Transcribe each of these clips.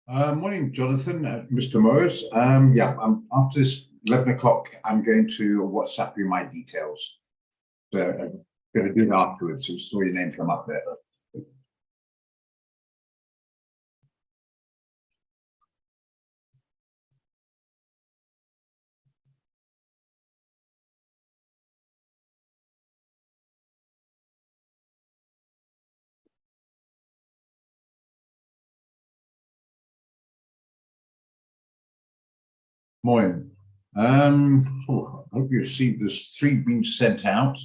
Morning, Jonathan, Mr. Morris. Yeah, after this 11 o'clock, I'm going to WhatsApp you my details. So I'm going to do it afterwards. So saw your name come up there. Morning. I hope you received. There's three being sent out.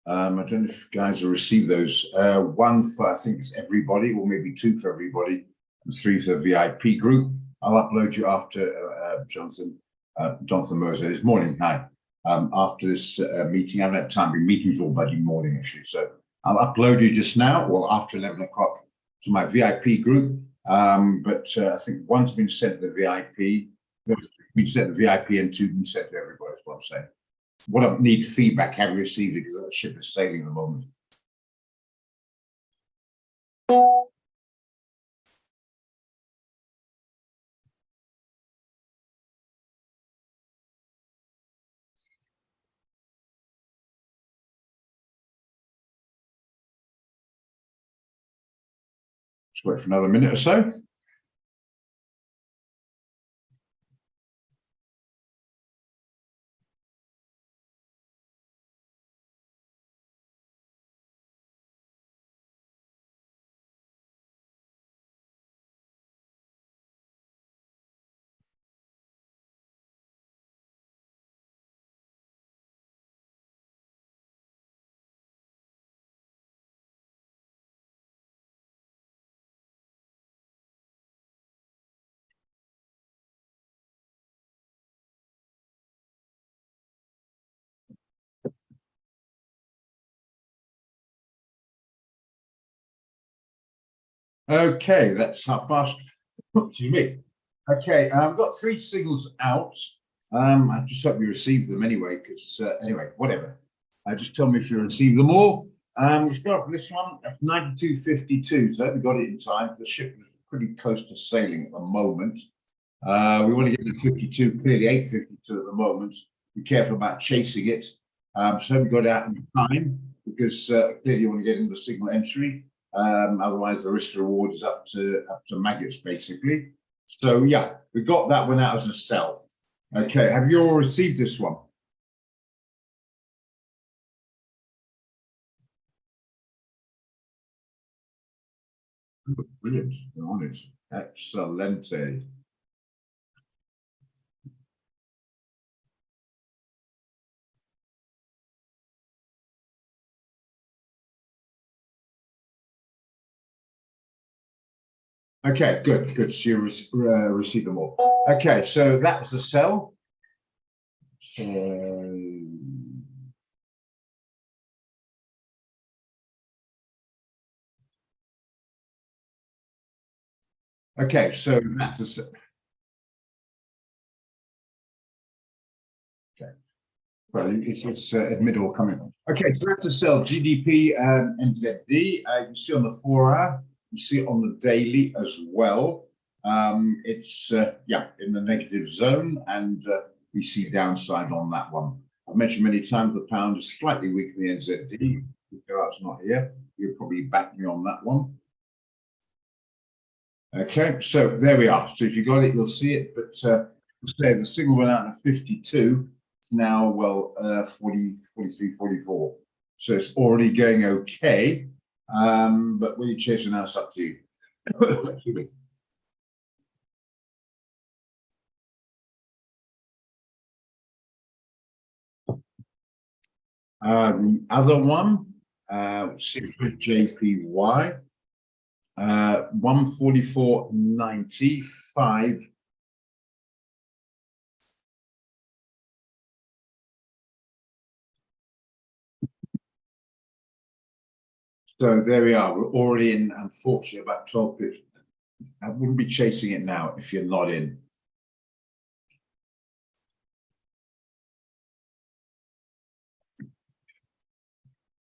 I don't know if you guys have received those. One for I think it's everybody, or maybe two for everybody, and three for the VIP group. I'll upload you after Jonathan Mercer this morning. Hi. After this meeting, I haven't had time. Been meetings all bloody morning actually, so I'll upload you just now, or after 11 o'clock, to my VIP group. But I think one's been sent to the VIP, been sent to the VIP, and two been sent to everybody. That's what I'm saying. What I need feedback, have you received it, because the ship is sailing at the moment. Just wait for another minute or so. Okay, that's half past. Excuse me. Okay, I've got three signals out. I just hope you received them anyway, because anyway, whatever. Just tell me if you received them all. We start with this one at 92.52, so we got it in time. The ship is pretty close to sailing at the moment. We want to get to 52, clearly 8.52 at the moment. Be careful about chasing it. So we got out in time, because clearly you want to get into the signal entry. Otherwise the risk reward is up to maggots basically. So yeah, we got that one out as a sell. Okay, have you all received this one? Brilliant, on it. Excelente. Okay, good. So you received them all. Okay, so that was the sell. So okay, so that's a okay. Well, it's admittable coming. Okay, so that's a sell. GDP and NZD. You can see on the 4 hour. You see it on the daily as well. It's yeah, in the negative zone, and we see downside on that one. I've mentioned many times the pound is slightly weaker than the NZD. If Gerard's not here, you'll probably back me on that one. Okay, so there we are. So if you got it, you'll see it. But say the signal went out at 52. It's now, well, 40, 43, 44. So it's already going okay. But when you chase it now, it's up to you. Excuse me. The other one, Secret JPY, 144.95. So there we are. We're already in, unfortunately, about 12 pips. I wouldn't be chasing it now if you're not in.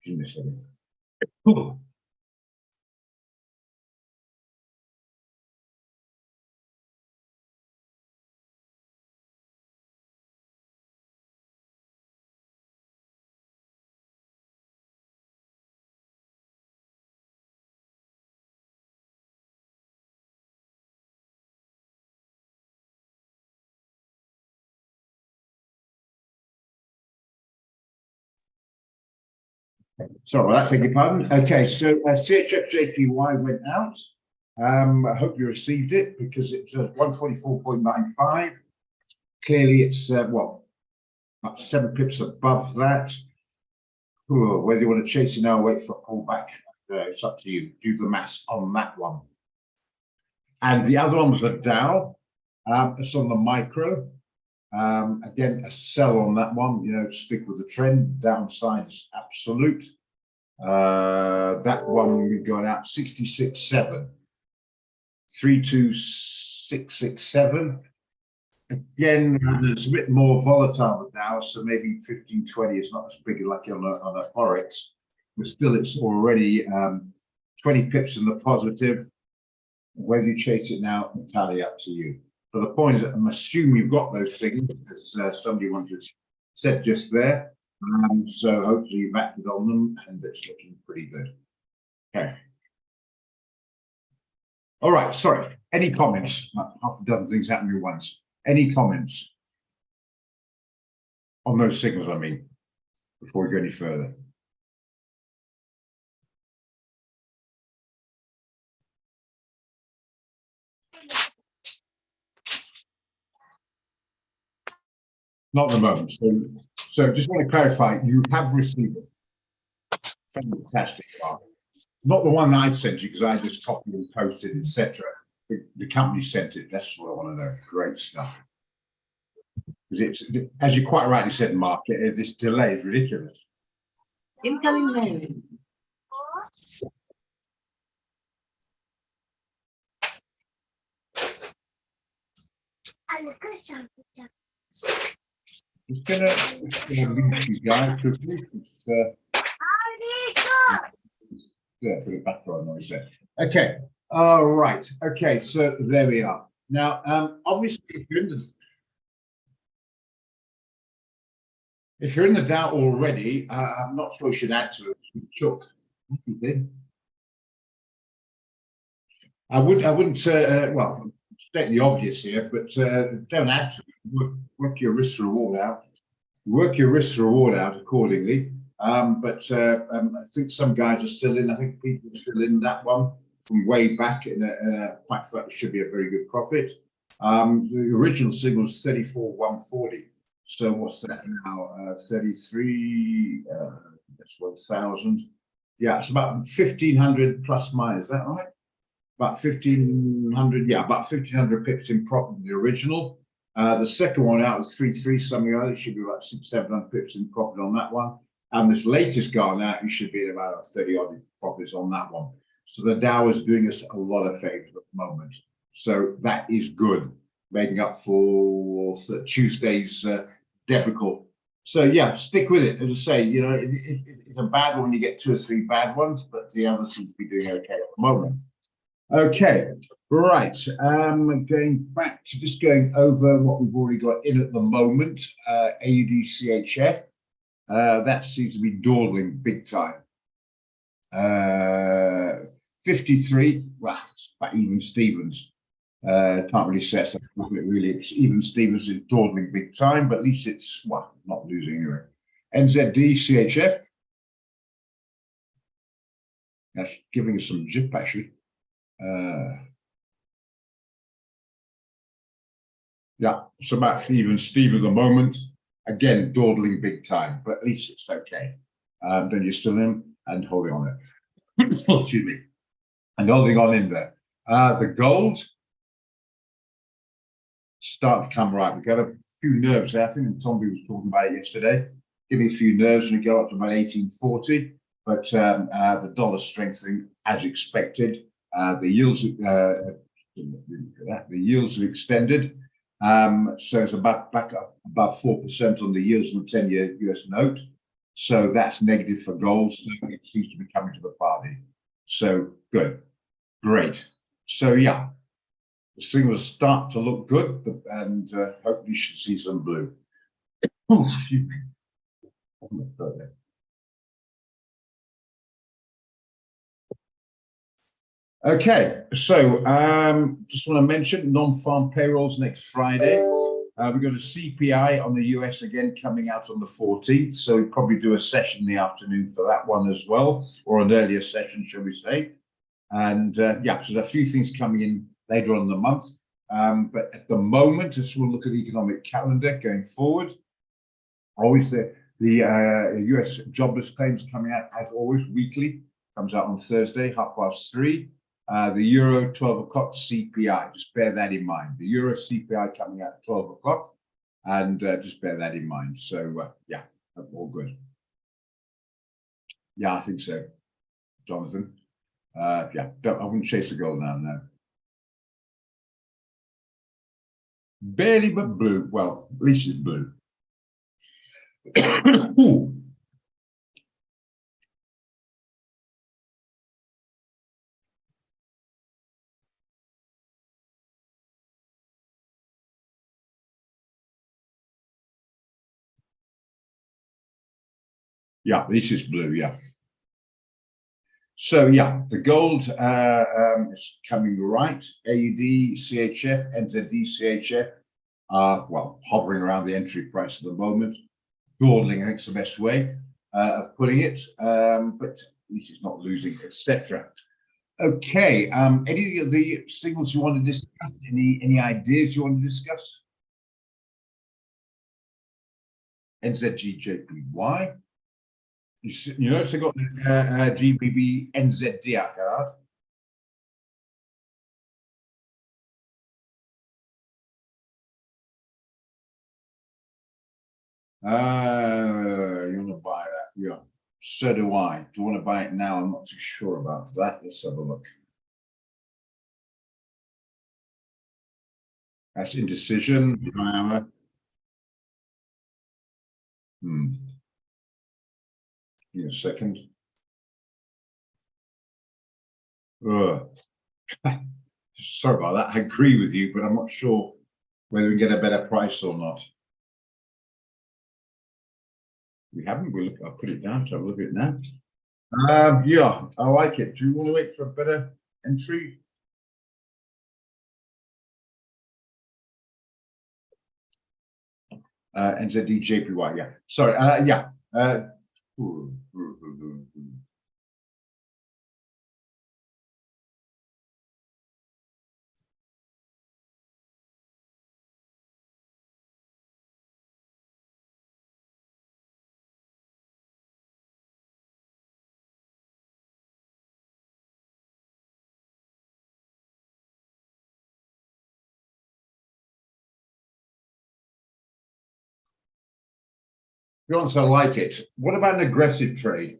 Give me a second. Sorry, I beg your pardon. Okay, so CHF JPY went out. I hope you received it because it's 144.95. Clearly, it's what, about 7 pips above that. Ooh, whether you want to chase it now or wait for a pullback, it's up to you. Do the maths on that one. And the other one was a Dow. It's on the micro. Again, a sell on that one. You know, stick with the trend. Downside is absolute. That one we've got out 66.7, 32667. Again, it's a bit more volatile now, so maybe 1520 is not as big like on a forex, but still it's already 20 pips in the positive. Whether you chase it now, entirely up to you. But the point is, I'm assuming you've got those things, as somebody wanted said just there. So hopefully you've acted on them and it's looking pretty good. Okay. All right, sorry. Any comments? Half a dozen things happening at once. Any comments on those signals, I mean, before we go any further? Not at the moment. So just want to clarify, you have received it. Fantastic. Not the one that I sent you, because I just copied and posted, etc. The company sent it. That's what I want to know. Great stuff. Because it's, as you quite rightly said, Mark, this delay is ridiculous. Incoming mail. It's gonna leave you guys quickly. Yeah, put it back on noise there. Okay. All right. Okay. So there we are. Now, obviously, if you're in the doubt already, I'm not sure you should add to it. Sure. I wouldn't. Well, state the obvious here, but don't add to it. Work your risk reward out. Work your risk reward out accordingly. But I think some guys are still in. I think people are still in that one from way back. In fact, that should be a very good profit. The original signal was 34,140. So what's that now? 33. That's 1,000. Yeah, it's about 1,500 plus minus. Is that right? About 1,500. Yeah, about 1,500 pips in profit in the original. The second one out was 3.3 something. It should be about 600-700 pips in profit on that one. And this latest going out, you should be at about 30 odd profits on that one. So the Dow is doing us a lot of favors at the moment. So that is good, making up for Tuesday's debacle. So yeah, stick with it. As I say, you know, it's a bad one when you get 2 or 3 bad ones, but the others seem to be doing okay at the moment. Okay, right. Going back to just going over what we've already got in at the moment. AUD-CHF. That seems to be dawdling big time. 53. Well, it's about even Stevens. Can't really say something really. It's even Stevens is dawdling big time, but at least it's not losing anyway. NZD-CHF. That's giving us some zip actually. Yeah, it's about even Steve at the moment. Again, dawdling big time, but at least it's okay. Then you're still in and holding on there. Excuse me. And holding on in there. The gold start to come right. We've got a few nerves there. I think Tommy was talking about it yesterday. Give me a few nerves and we go up to about 1840. But the dollar strengthening as expected. The yields have extended. So it's about back up about 4% on the yields on the 10-year US note. So that's negative for gold. So it seems to be coming to the party. So good, great. So yeah, the signals start to look good, and hopefully you should see some blue. Oh, excuse me. Okay, so just want to mention non-farm payrolls next Friday. We've got a CPI on the US again coming out on the 14th. So we'll probably do a session in the afternoon for that one as well, or an earlier session, shall we say. And yeah, so there's a few things coming in later on in the month. But at the moment, just we'll look at the economic calendar going forward. Always the US jobless claims coming out, as always, weekly. Comes out on Thursday, 3:30. The Euro 12 o'clock CPI, just bear that in mind. The Euro CPI coming out at 12 o'clock, and just bear that in mind. So yeah, all good. Yeah, I think so, Jonathan. Yeah, I wouldn't chase a goal now, no. Barely but blue. Well, at least it's blue. Ooh. Yeah, this is blue, yeah. So yeah, the gold is coming right. AUD, CHF, NZD, CHF are, well, hovering around the entry price at the moment. Dawdling, I think, is the best way of putting it, but at least it's not losing, etc. Okay, any of the signals you want to discuss? Any ideas you want to discuss? NZGJPY. You notice I got GBP NZD out there. You want to buy that? Yeah. So do I. Do you want to buy it now? I'm not too sure about that. Let's have a look. That's indecision. Give me a second. Sorry about that. I agree with you, but I'm not sure whether we can get a better price or not. We haven't. I'll put it down to have a look at it now. Yeah, I like it. Do you want to wait for a better entry? NZD JPY, yeah. Sorry, yeah. You also like it. What about an aggressive trade,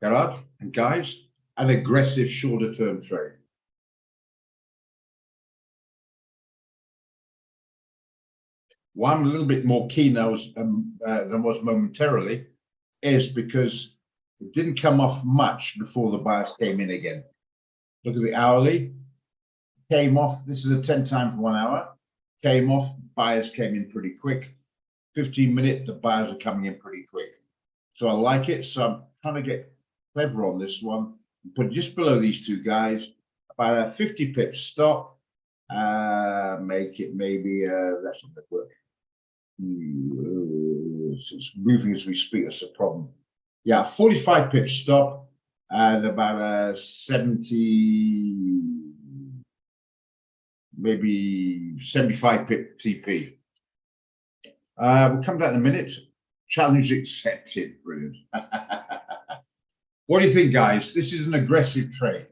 Gerard and guys? An aggressive shorter term trade. Why I'm a little bit more keen than was momentarily is because it didn't come off much before the buyers came in again. Look at the hourly, came off. This is a 10 time for 1 hour. Came off, buyers came in pretty quick. 15-minute, the buyers are coming in pretty quick. So I like it. So I'm trying to get clever on this one. Put just below these two guys, about a 50 pip stop. Make it maybe that's not the work. It's moving as we speak. That's a problem. Yeah, 45 pip stop and about a 70, maybe 75 pip TP. We'll come back in a minute. Challenge accepted. Brilliant. What do you think, guys? This is an aggressive trade.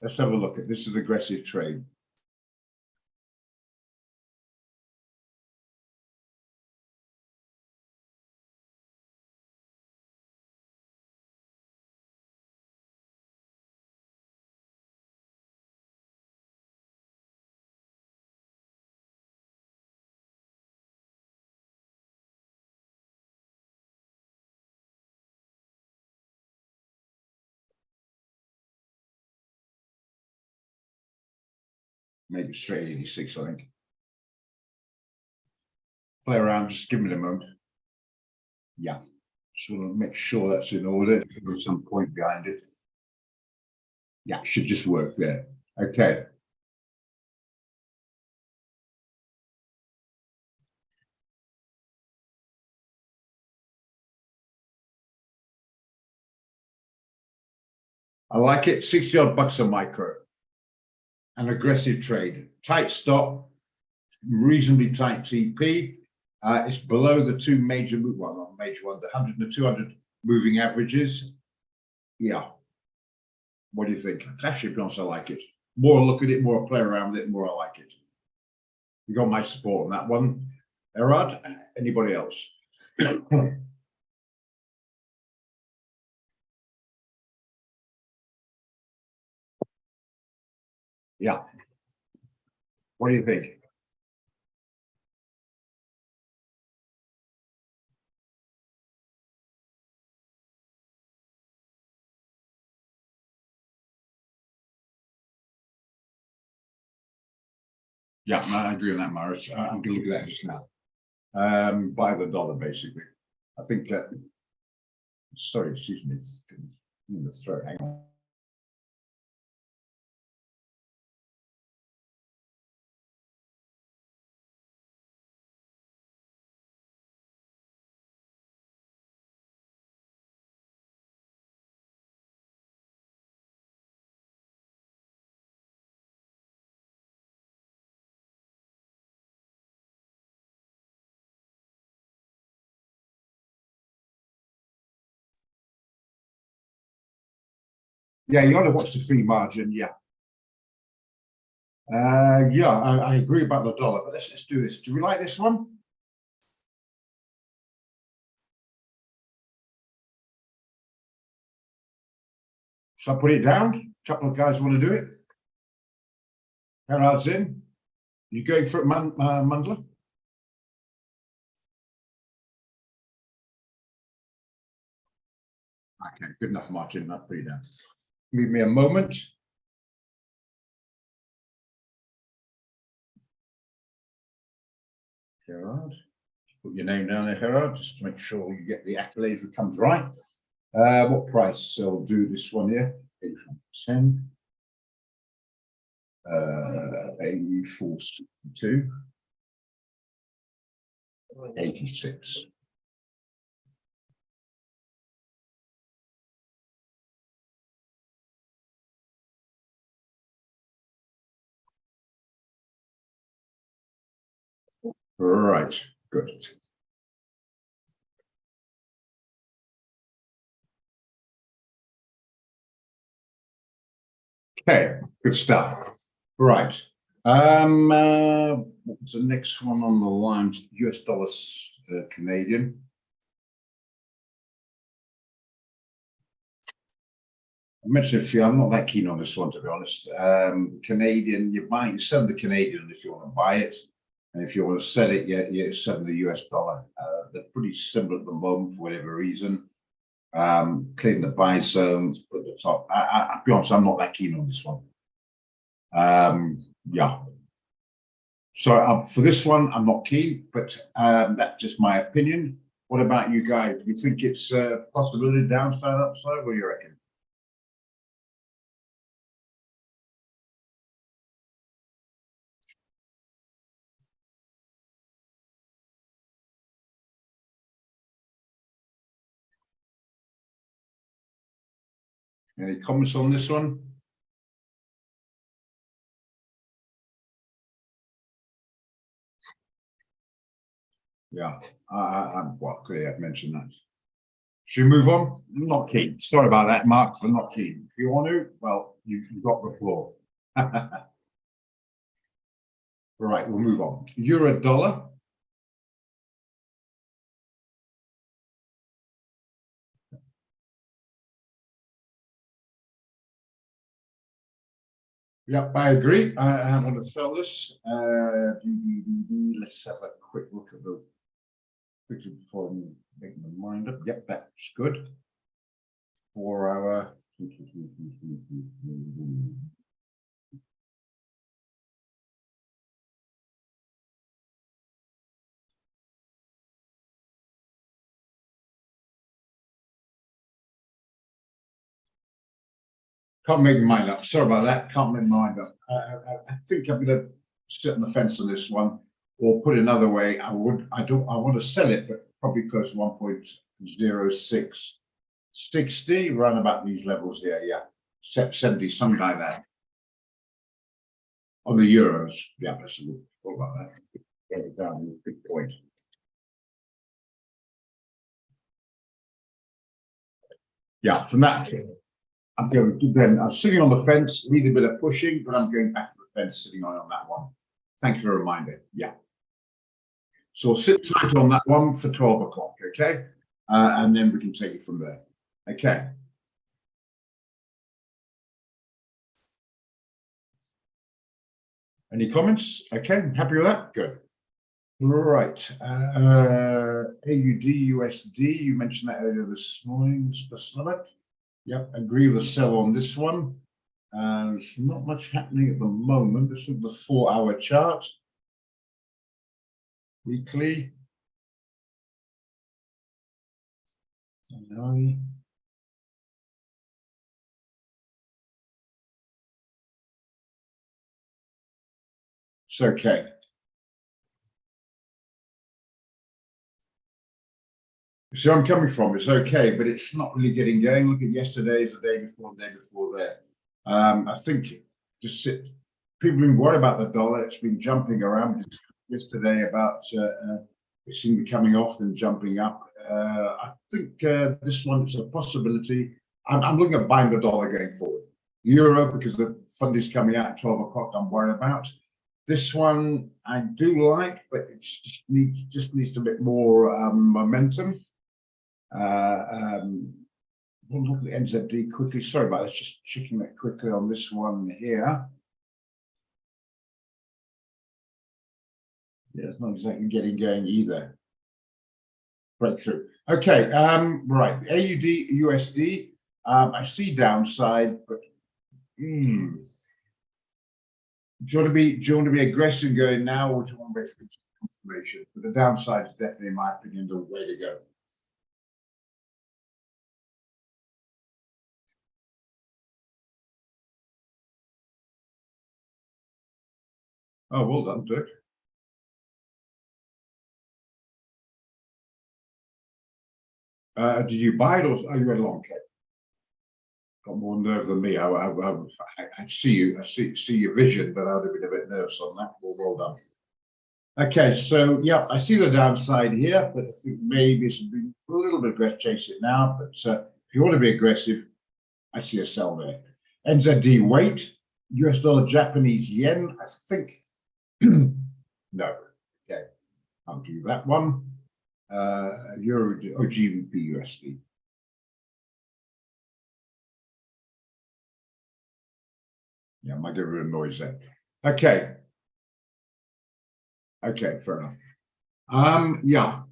Let's have a look at this. Is an aggressive trade. Maybe straight 86, I think. Play around, just give me a moment. Yeah, just want to make sure that's in order. There's some point behind it. Yeah, should just work there. Okay. I like it. 60 odd bucks a micro. An aggressive trade. Tight stop, reasonably tight TP. It's below the two major, well, not major ones, the 100 and the 200 moving averages. Yeah. What do you think? Actually, to be honest, I like it. More I look at it, more I play around with it, more I like it. You got my support on that one. Erad, anybody else? Yeah. What do you think? Yeah, I agree on that, Morris. I'm going to look at that just now. By the dollar, basically. I think that. Sorry, excuse me. In the throat. Hang on. Yeah, you got to watch the free margin. Yeah. Yeah, I agree about the dollar, but let's do this. Do we like this one? Shall I put it down? A couple of guys want to do it. Gerard's in. You going for it, Mundler? Okay, good enough, Martin. I'll put it down. Give me a moment. Gerard, put your name down there, Gerard, just to make sure you get the accolades that comes right. What price? So we'll do this one here. 10. 84.62. 86. Right, good. Okay, good stuff. Right. What's the next one on the line? US dollars, Canadian. I mentioned a few. I'm not that keen on this one, to be honest. Canadian, you might sell the Canadian if you want to buy it, and if you want to sell it, you're selling the US dollar. They're pretty similar at the moment for whatever reason. Clean the buy zones, put the top. I'll be honest, I'm not that keen on this one. Yeah. So for this one, I'm not keen, but that's just my opinion. What about you guys? Do you think it's a possibility downside, upside? What do you reckon? Any comments on this one? Yeah, I'm well, clear. I've mentioned that. Should we move on? I'm not keen. Sorry about that, Mark. I'm not keen. If you want to, well, you've got the floor. Right, we'll move on. Euro dollar. Yep, I agree. I want to sell this. Let's have a quick look at the quickly before I make my mind up. Yep, that's good. 4 hour. Can't make my mind up. Sorry about that. Can't make my mind up. I think I'm going to sit on the fence on this one, or put it another way. I want to sell it, but probably close to 1.0660, run about these levels here. Yeah. 70, something like that. On the euros, yeah, that's all about that. Get it down, big point. Yeah, from that, I'm going to then, I'm sitting on the fence, need a bit of pushing, but I'm going back to the fence, sitting on that one. Thanks for the reminder. Yeah. So I'll sit tight on that one for 12 o'clock, okay? And then we can take it from there. Okay. Any comments? Okay, happy with that? Good. Right. AUD, USD, you mentioned that earlier this morning, Mr. Slavic. Yep, agree with the sell on this one. There's not much happening at the moment. This is the 4-hour chart. Weekly. It's okay. So I'm coming from, it's okay, but it's not really getting going. Look at yesterday's, the day before there. I think just people have been worried about the dollar. It's been jumping around yesterday about it seemed to be coming off and jumping up. I think this one is a possibility. I'm looking at buying the dollar going forward. The euro, because the fund is coming out at 12 o'clock, I'm worried about. This one I do like, but it just needs a bit more momentum. We'll look at the NZD quickly. Sorry about this, just checking that quickly on this one here. Yeah, it's not exactly getting going either. Breakthrough. Okay, right. AUD, USD. I see downside, but do you want to be aggressive going now, or do you want to wait for confirmation? But the downside is definitely, in my opinion, the way to go. Oh, well done, Dirk. Did you buy it, or are you a long cap? Got more nerve than me. I see you. I see your vision, but I would have been a bit nervous on that. Well done. Okay, so yeah, I see the downside here, but I think maybe it should be a little bit aggressive. Chase it now, but if you want to be aggressive, I see a sell there. NZD weight, US dollar, Japanese yen. I think no. Okay, I'll do that one. Euro or GBP USD. Yeah, I might get rid of noise there. Okay. Okay, fair enough. Yeah,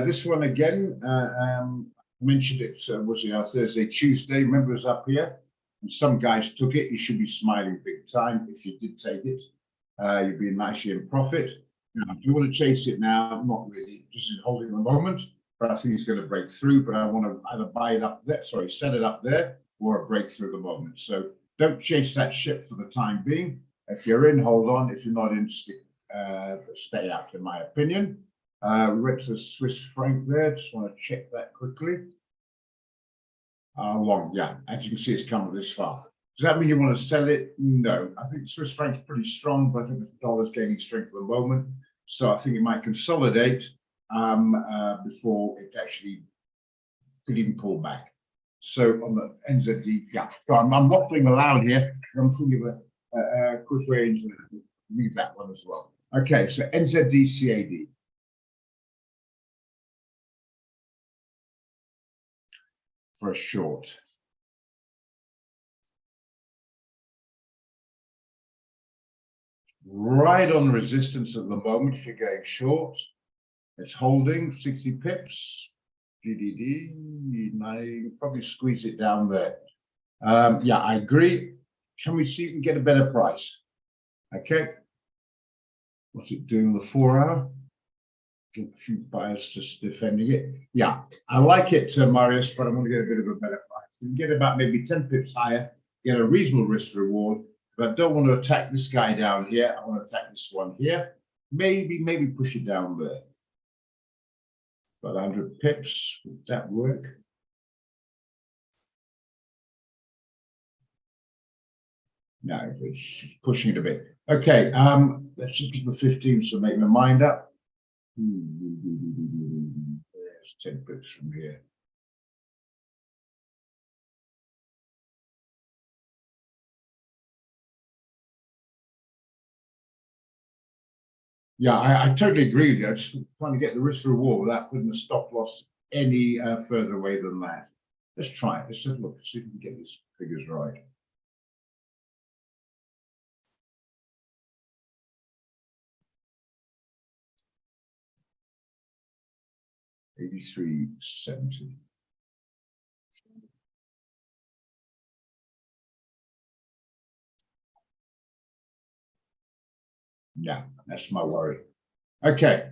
this one again, mentioned it, was it Thursday, Tuesday, remember it was up here, and some guys took it. You should be smiling big time if you did take it. You'd be nicely in profit. Now, if you want to chase it now, not really, just holding the moment, but I think it's going to break through, but I want to either buy it up there, sorry, set it up there, or a breakthrough at the moment. So don't chase that ship for the time being. If you're in, hold on. If you're not in, stay out, in my opinion. We went to the Swiss franc there. Just want to check that quickly. Long, yeah. As you can see, it's come this far. Does that mean you want to sell it? No. I think Swiss franc is pretty strong, but I think the dollar's gaining strength at the moment. So I think it might consolidate before it actually could even pull back. So on the NZD, yeah. So I'm waffling aloud here. I'm thinking of a quick way into leave that one as well. Okay, so NZD CAD. For a short. Right on resistance at the moment if you're going short. It's holding 60 pips. GDD, probably squeeze it down there. Yeah, I agree. Can we see if we can get a better price? Okay. What's it doing the 4-hour? Get a few buyers just defending it. Yeah, I like it, Marius, but I want to get a bit of a better price. We can get about maybe 10 pips higher, get a reasonable risk reward, but I don't want to attack this guy down here. I want to attack this one here. Maybe push it down there. About 100 pips, would that work? No, it's pushing it a bit. Okay, let's just keep the 15, so make my mind up. There's 10 pips from here. Yeah, I totally agree with you. I just trying to get the risk reward without putting the stop loss any further away than that. Let's try it. Let's have a look, see if we can get these figures right. $83.70. Yeah, that's my worry. Okay.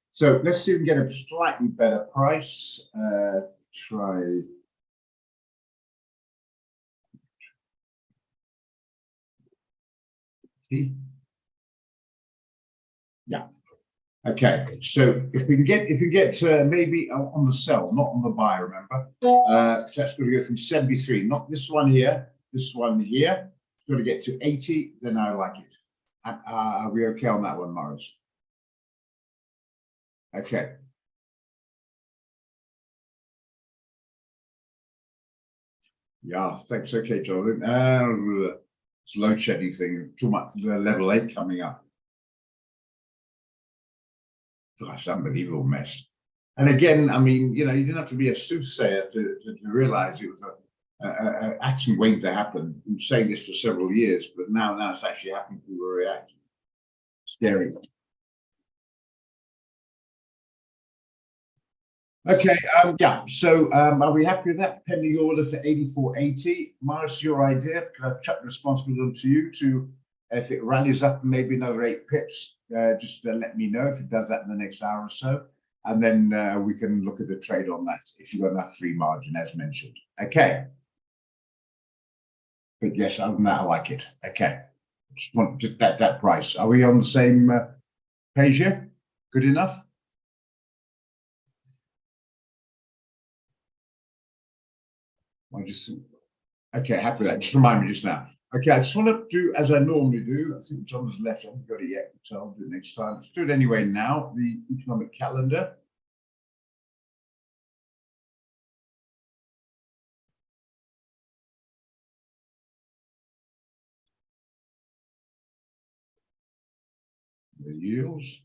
So let's see if we can get a slightly better price. Try. See? Yeah. Okay. So if we get maybe on the sell, not on the buy, remember? So that's going to go from 73, not this one here, this one here. It's going to get to 80, then I like it. Are we okay on that one, Morris? Okay. Yeah, thanks. Okay, Jonathan. It's load shedding thing. Too much level 8 coming up. That's an unbelievable mess. And again, I mean, you didn't have to be a soothsayer to realize it was an action waiting to happen. We've been saying this for several years, but now it's actually happening. People are reacting. Scary. Okay, yeah, so are we happy with that? Pending order for 84.80. Morris, your idea, can I chuck the responsibility to you to, if it rallies up maybe another 8 pips, just let me know if it does that in the next hour or so. And then we can look at the trade on that if you've got enough free margin, as mentioned. Okay. But yes, other than that, I like it. Okay. Just want just that price. Are we on the same page here? Good enough? I just okay, happy with that. Just remind me just now. Okay, I just want to do as I normally do. I think John's left. I haven't got it yet, so I'll do it next time. Let's do it anyway now. The economic calendar. The yields.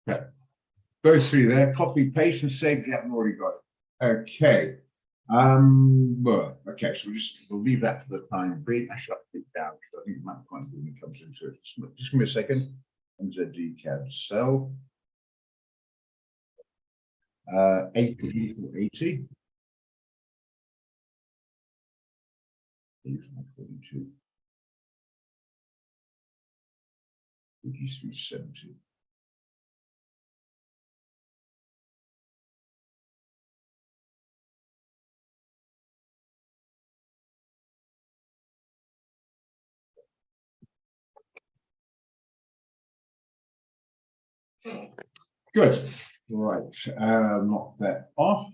Okay. Go through there, copy, paste, and save if you haven't already got it. Okay. Okay, so we'll leave that for the time being. Actually, I'll put it down because I think it might be quite good when it comes into it. Just give me a second. NZD CAD sell. 80 for 80. 42. 83.70. Good. Right. Knock that off.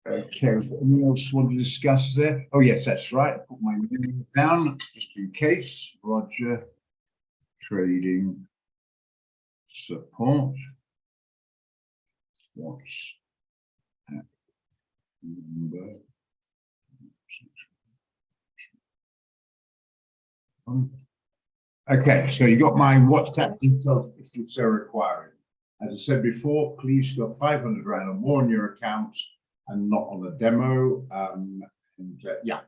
Okay. Anyone else want to discuss there? Oh, yes, that's right. Put my name down just in case. Roger. Trading support. What's number? Okay, so you got my WhatsApp details if you so require it. As I said before, please got 500 Rand or more on your accounts and not on a demo. Yeah,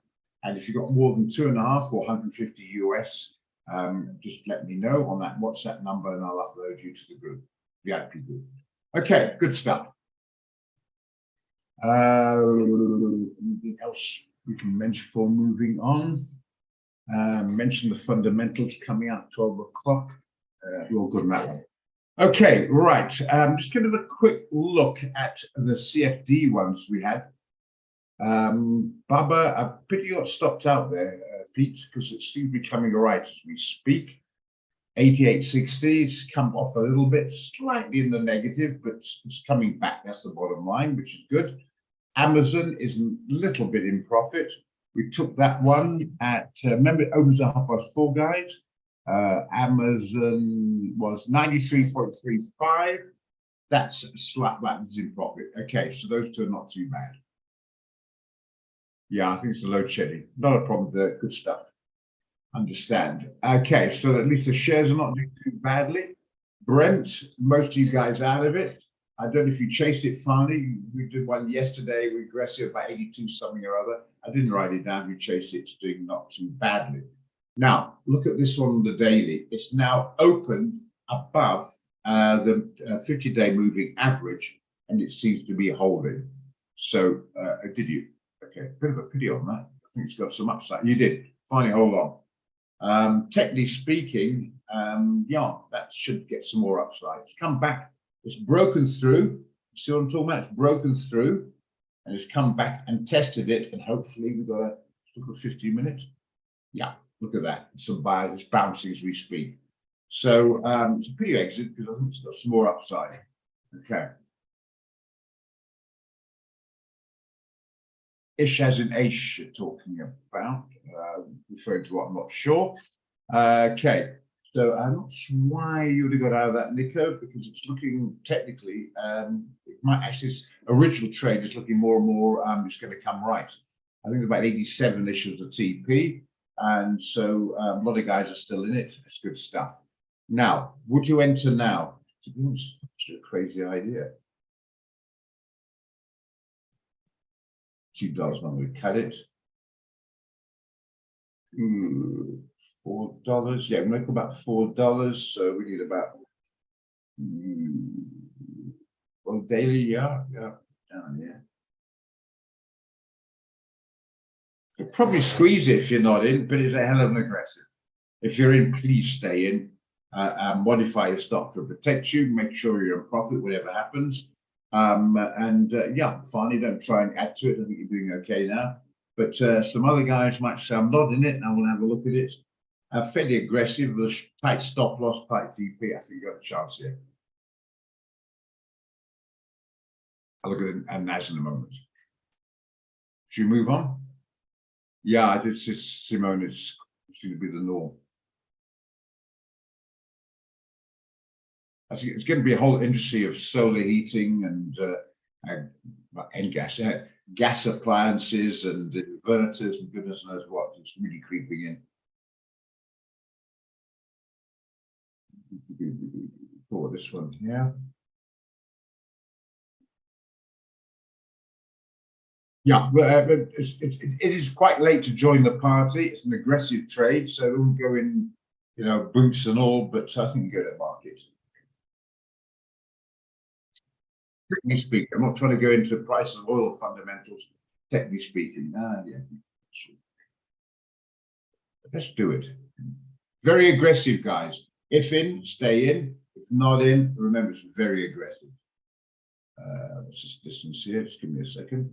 and if you've got more than 2.5 or 150 US, just let me know on that WhatsApp number and I'll upload you to the group, VIP group. Okay, good stuff. Anything else we can mention before moving on? Mention the fundamentals coming out 12 o'clock. We're all good on that one. Okay, right. Just give it a quick look at the CFD ones we had. Baba, I pity you got stopped out there, Pete, because it seems to be coming all right as we speak. 88.60's come off a little bit, slightly in the negative, but it's coming back. That's the bottom line, which is good. Amazon is a little bit in profit. We took that one at, remember, it opens at 4:30, guys. Amazon was 93.35. That's that's in profit. Okay, so those two are not too bad. Yeah, I think it's the load shedding. Not a problem there. Good stuff. Understand. Okay, so at least the shares are not doing too badly. Brent, most of you guys out of it. I don't know if you chased it finally. We did one yesterday, regressive by 82 something or other. I didn't write it down. We chased it, it's doing not too badly. Now, look at this one on the daily. It's now opened above the 50-day moving average, and it seems to be holding. So, did you? Okay, bit of a pity on that. I think it's got some upside. You did. Finally, hold on. Technically speaking, yeah, that should get some more upside. It's come back. It's broken through. You see what I'm talking about? It's broken through, and it's come back and tested it, and hopefully we've got a look at 15 minutes. Yeah, look at that. It's bouncing as we speak. So it's a pretty exit because I think it's got some more upside. Okay. Ish as in Ish talking about, referring to what I'm not sure. Okay, so I'm not sure why you would have got out of that, Nico, because it's looking technically, it might actually, its original trade is looking more and more, it's going to come right. I think it's about 87-ish of the TP, and so a lot of guys are still in it. It's good stuff. Now, would you enter now? To be honest, it's a crazy idea. $2 when we cut it. $4. Yeah, we make about $4. So we need about well, daily, yeah, down here. You'll probably squeeze it if you're not in, but it's a hell of an aggressive. If you're in, please stay in. Modify your stop to protect you. Make sure you're in profit, whatever happens. Yeah, finally, don't try and add to it. I think you're doing okay now. But some other guys might say, I'm not in it, and I want to have a look at it. Fairly aggressive, with a tight stop loss, tight TP. I think you got a chance here. I'll look at a NAS in a moment. Should we move on? Yeah, this is Simone. It's seems to be the norm. I think it's going to be a whole industry of solar heating and gas appliances and inverters and goodness knows what. It's really creeping in. For this one, yeah. Yeah, but it is quite late to join the party. It's an aggressive trade, so we'll go in, boots and all, but I think you go to market. Technically speaking, I'm not trying to go into the price of oil fundamentals, technically speaking. Yeah. Let's do it. Very aggressive, guys. If in, stay in. If not in, remember it's very aggressive. Let's just distance here. Just give me a second.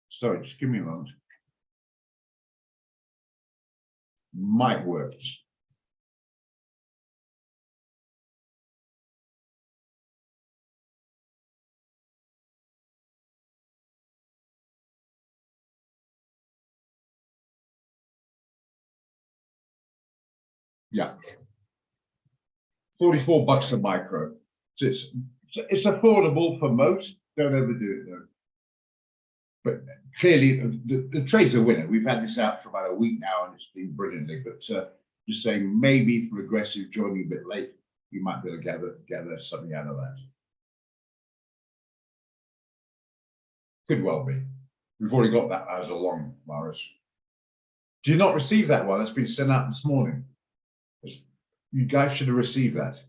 Sorry, just give me a moment. Might work. Yeah. $44 a micro. So it's affordable for most. Don't overdo it though. But clearly, the trade's a winner. We've had this out for about a week now, and it's been brilliantly. But just saying, maybe for aggressive joining a bit late, you might be able to gather something out of that. Could well be. We've already got that as a long, Morris. Do you not receive that one? It's been sent out this morning. You guys should have received that.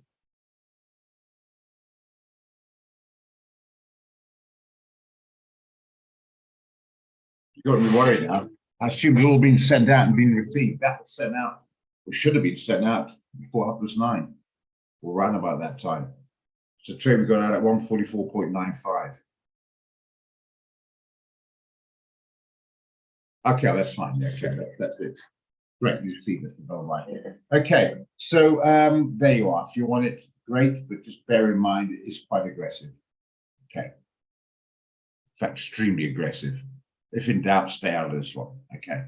You got me worried now. I assume it's all been sent out and been received. That was sent out, or should have been sent out before 9:30, or around about that time. So trade we got out at 144.95. Okay, that's fine. Yeah, okay, that's it. Great, you see this. All right. Okay, so there you are. If you want it, great, but just bear in mind it is quite aggressive. Okay. In fact, extremely aggressive. If in doubt, stay out of this one. Okay.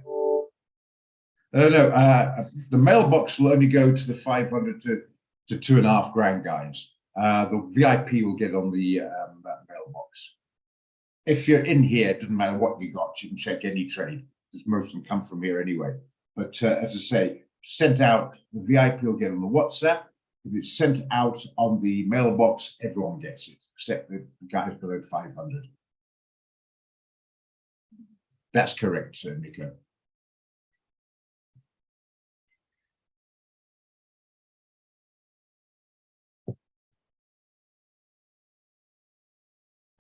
The mailbox will only go to the 500 to 2.5 grand guys. The VIP will get on the mailbox. If you're in here, it doesn't matter what you got, you can check any trade, because most of them come from here anyway. But as I say, sent out, the VIP will get on the WhatsApp. If it's sent out on the mailbox, everyone gets it, except the guys below 500. That's correct, Sir Nico.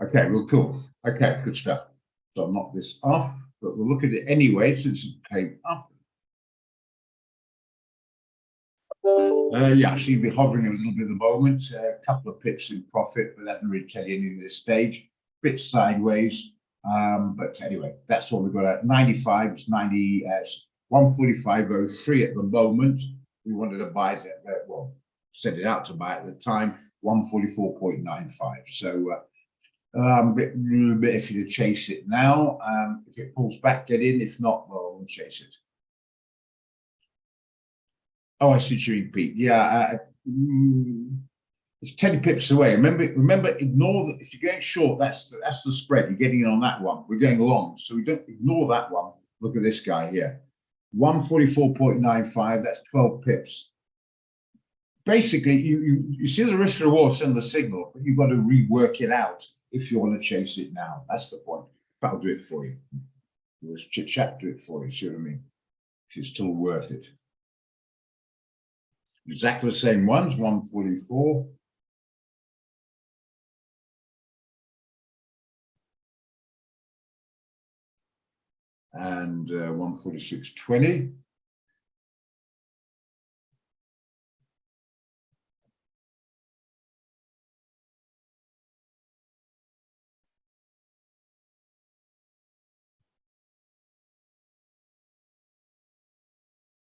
Okay, well, cool. Okay, good stuff. So I'll knock this off, but we'll look at it anyway since it came up. Yeah, she'll be hovering a little bit at the moment. A couple of pips in profit, but that doesn't really tell you anything at this stage. Bit sideways, but anyway, that's what we've got at 95. It's 90. 145.03 at the moment. We wanted to buy it at, well, send it out to buy it at the time, 144.95. So a little bit iffy to chase it now. If it pulls back, get in. If not, well, we'll chase it. Oh, I see what you mean, Pete. Yeah, it's 10 pips away. Remember, ignore that. If you're going short, that's the spread. You're getting in on that one. We're going long, so we don't ignore that one. Look at this guy here, 144.95. That's 12 pips. Basically, you see the risk reward send the signal, but you've got to rework it out if you want to chase it now. That's the point. That'll do it for you. Let's chit chat, do it for you. See what I mean? If it's still worth it. Exactly the same ones, 144. And 146.20.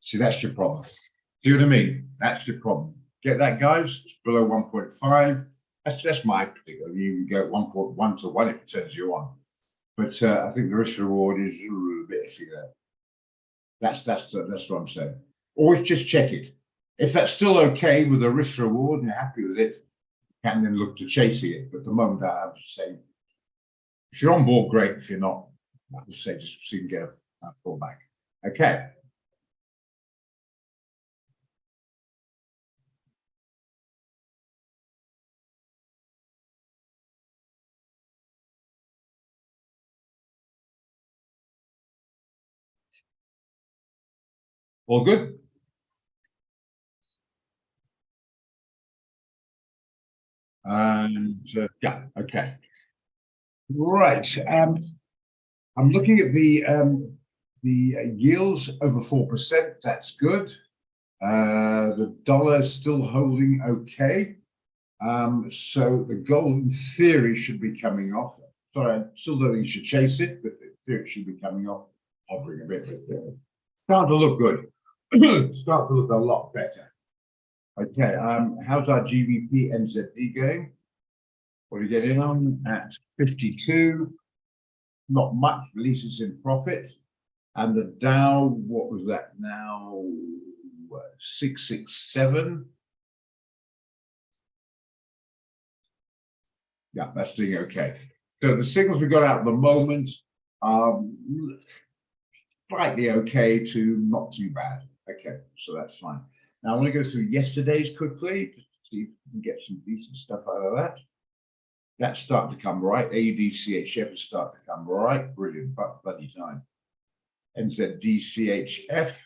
See, that's your problem. See what I mean? That's your problem. Get that, guys? It's below 1.5. That's my particular. You can go 1.1 to 1 if it turns you on. But I think the risk reward is a little bit iffy there. That's what I'm saying. Always just check it. If that's still okay with the risk reward and you're happy with it, you can then look to chasing it. But at the moment, I have to say, if you're on board, great. If you're not, I would say just so you can get a pullback. Okay. All good? And yeah, okay. Right. I'm looking at the yields over 4%. That's good. The dollar is still holding okay. So the gold in theory should be coming off. Sorry, I still don't think you should chase it, but in theory it should be coming off, hovering a bit. Starting to look good. Start to look a lot better. Okay, how's our GBP NZD going? What are we getting on at 52? Not much, releases in profit. And the Dow, what was that now? 667. Yeah, that's doing okay. So the signals we got out at the moment are slightly okay to not too bad. Okay, so that's fine. Now I want to go through yesterday's quickly, just to see if we can get some decent stuff out of that. That's starting to come right. AUDCHF is starting to come right. Brilliant, but bloody time. NZDCHF.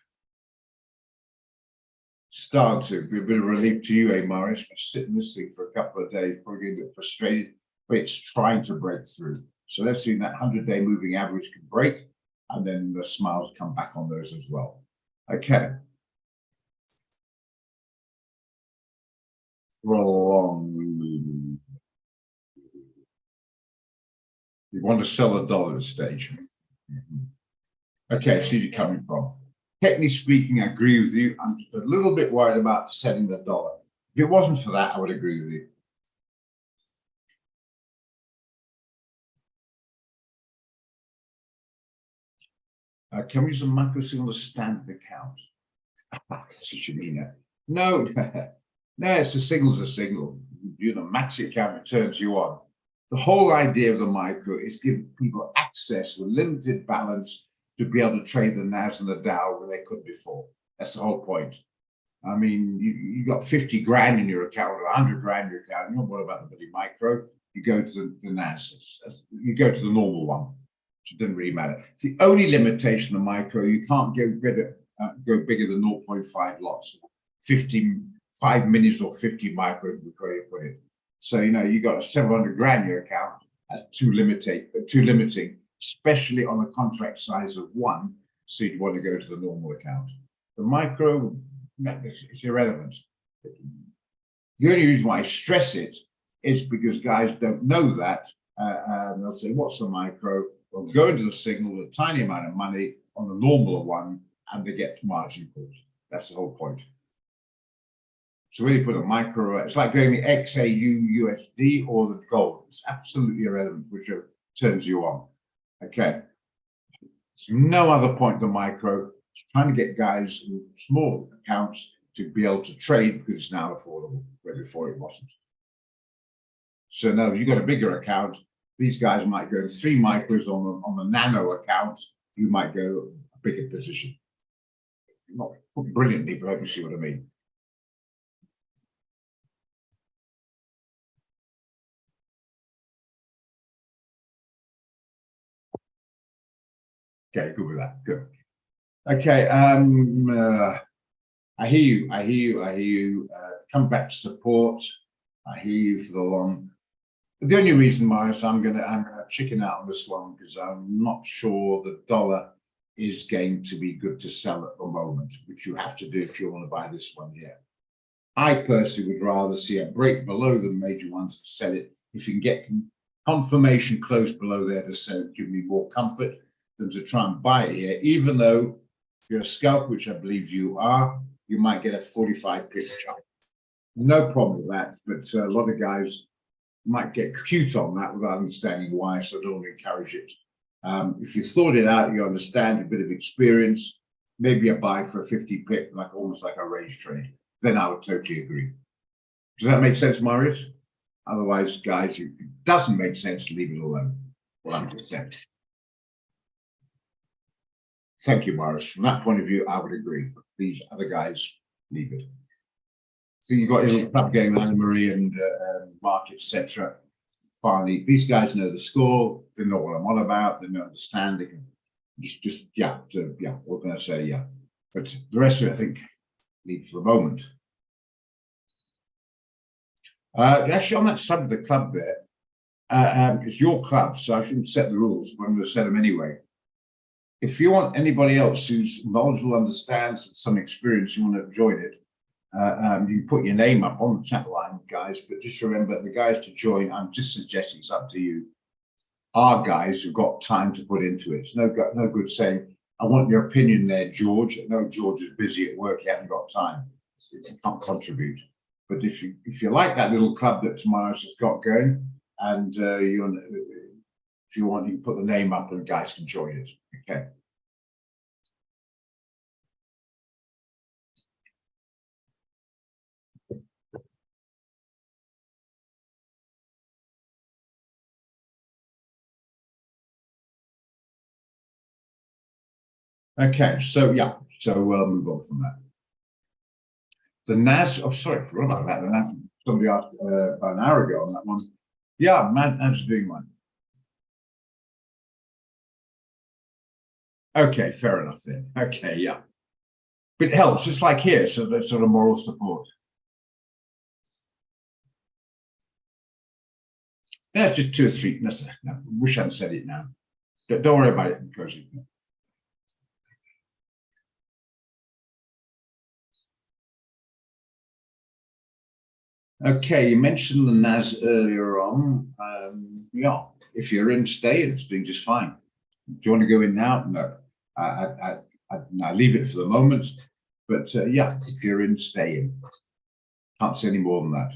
Start to be a bit of relief to you, Morris. Been sitting this thing for a couple of days, probably getting a bit frustrated, but it's trying to break through. So let's see that 100-day moving average can break. and then the smiles come back on those as well. Okay. Wrong. You want to sell a dollar at this stage. Okay, so you're coming from. Technically speaking, I agree with you. I'm just a little bit worried about selling the dollar. If it wasn't for that, I would agree with you. Can we use a macro signal to standard account? That's what you mean. No, no, it's a signal's a signal. You the maxi account returns you on. The whole idea of the micro is giving people access with limited balance to be able to trade the NAS and the Dow where they couldn't before. That's the whole point. I mean, you got 50 grand in your account or 100 grand in your account. You don't worry about the bloody micro. You go to the NAS. You go to the normal one. It doesn't really matter. It's the only limitation of micro. You can't go bigger than 0.5 lots, 5 minutes or 50 micro before you put it. So you got 700 grand in your account. That's too limiting, especially on a contract size of 1. So you'd want to go to the normal account. The micro, it's irrelevant. The only reason why I stress it is because guys don't know that. And they'll say, what's the micro? They'll go into the signal with a tiny amount of money on the normal one, and they get margin calls. That's the whole point. So when you put a micro, it's like going the XAU USD or the gold. It's absolutely irrelevant whichever turns you on. Okay. So no other point the micro. It's trying to get guys in small accounts to be able to trade because it's now affordable, where before it wasn't. So now if you've got a bigger account, these guys might go to 3 micros on the nano account. You might go a bigger position. Not brilliantly, but I can see what I mean. Okay, good with that. Good. Okay. I hear you. Come back to support. I hear you for the long. But the only reason, Morris, I'm gonna chicken out on this one because I'm not sure the dollar is going to be good to sell at the moment, which you have to do if you want to buy this one here. I personally would rather see a break below the major ones to sell it. If you can get confirmation close below there to sell it, give me more comfort than to try and buy it here, even though if you're a scalper, which I believe you are, you might get a 45 pip chart. No problem with that, but a lot of guys might get cute on that without understanding why, so I don't want to encourage it. If you thought it out, you understand a bit of experience, maybe a buy for a 50 pip, like almost like a range trade, then I would totally agree. Does that make sense, Marius? Otherwise, guys, it doesn't make sense to leave it alone. Well, I'm just saying. Thank you, Morris. From that point of view, I would agree. But these other guys, leave it. So you've got your club going, Anna Marie and Mark, etc. Finally, these guys know the score. They know what I'm on about. They know understand. They can just yeah. What can I say? Yeah. But the rest of it, I think, leave for the moment. Actually, on that subject of the club there, it's your club, so I shouldn't set the rules, but I'm going to set them anyway. If you want anybody else who's knowledgeable, understands some experience, you want to join it, you can put your name up on the chat line, guys. But just remember, the guys to join, I'm just suggesting it's up to you, are guys who've got time to put into it. It's no good saying, I want your opinion there, George. No, George is busy at work, he hasn't got time. He can't contribute. But if you like that little club that Tomorrow's has got going, and if you want, you can put the name up and the guys can join it. Okay. Okay, so yeah, so we'll move on from that. The NAS, oh, sorry, I forgot about that. The NAS, somebody asked about an hour ago on that one. Yeah, NAS is doing one. Okay, fair enough then. Okay, yeah. But it helps, it's like here, so there's sort of moral support. That's just 2 or 3. No, wish I'd said it now. Don't worry about it, because Okay, you mentioned the NAS earlier on. Yeah, if you're in, stay. It's doing just fine. Do you want to go in now? No. I leave it for the moment. But yeah, if you're in, stay in. Can't say any more than that.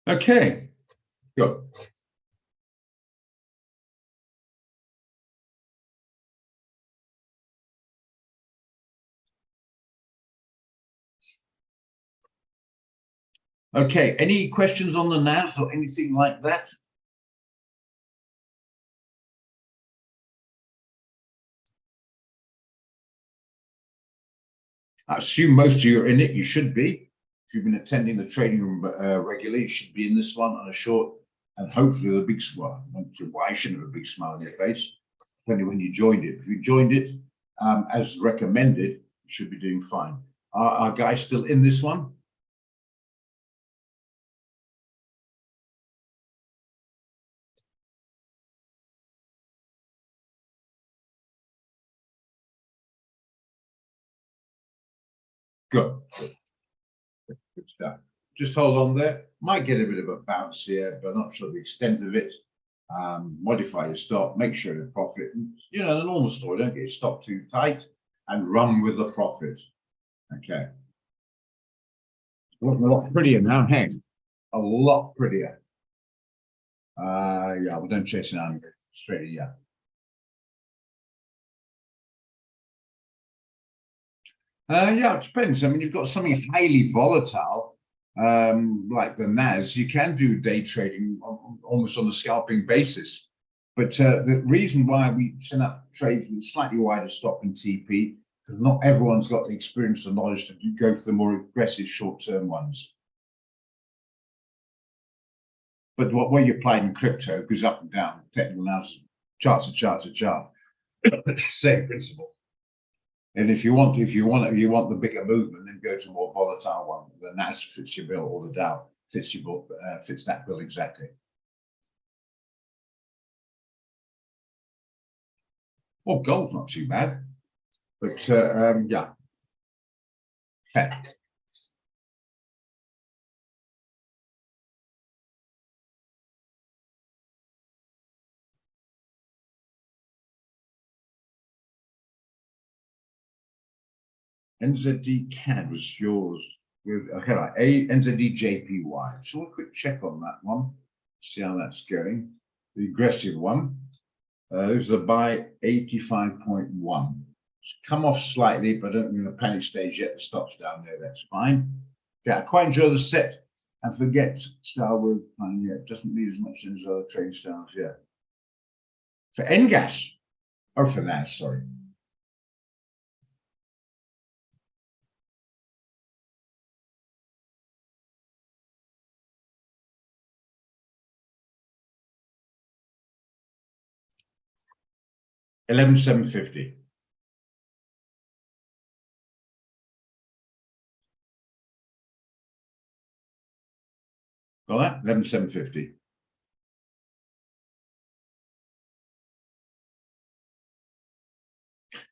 Okay, good. Okay, any questions on the NAS or anything like that? I assume most of you are in it. You should be. If you've been attending the trading room regularly, you should be in this one on a short and hopefully with a big smile. Why shouldn't have a big smile on your face? Depending when you joined it. If you joined it as recommended, you should be doing fine. Are guys still in this one? Good. Good stuff. Just hold on there. Might get a bit of a bounce here, but not sure the extent of it. Modify your stop, make sure the profit, you know, the normal story, don't get your stop too tight and run with the profit. Okay. Looking a lot prettier now, hey? A lot prettier. Yeah, well, don't chase it out straight, yeah. Yeah, it depends. I mean, you've got something highly volatile, like the NAS. You can do day trading almost on a scalping basis. But the reason why we set up trades with slightly wider stop in TP, because not everyone's got the experience or knowledge to go for the more aggressive short-term ones. But what you applied in crypto goes up and down. Technical analysis, charts are chart to chart. Same principle. And if you want the bigger movement, then go to a more volatile one. The NAS fits your bill, or the Dow fits your bill, fits that bill exactly. Well, gold's not too bad, but yeah. Okay. NZD CAD was yours with NZD JPY. So a quick check on that one, see how that's going. The aggressive one. This is a buy 85.1. It's come off slightly, but don't in a panic stage yet. The stop's down there, that's fine. Yeah, I quite enjoy the set and forget Starwood. Yeah, it doesn't need as much as other trading styles. Yeah. For NGAS, or for NAS, sorry. $11,750. Got that? 11,750.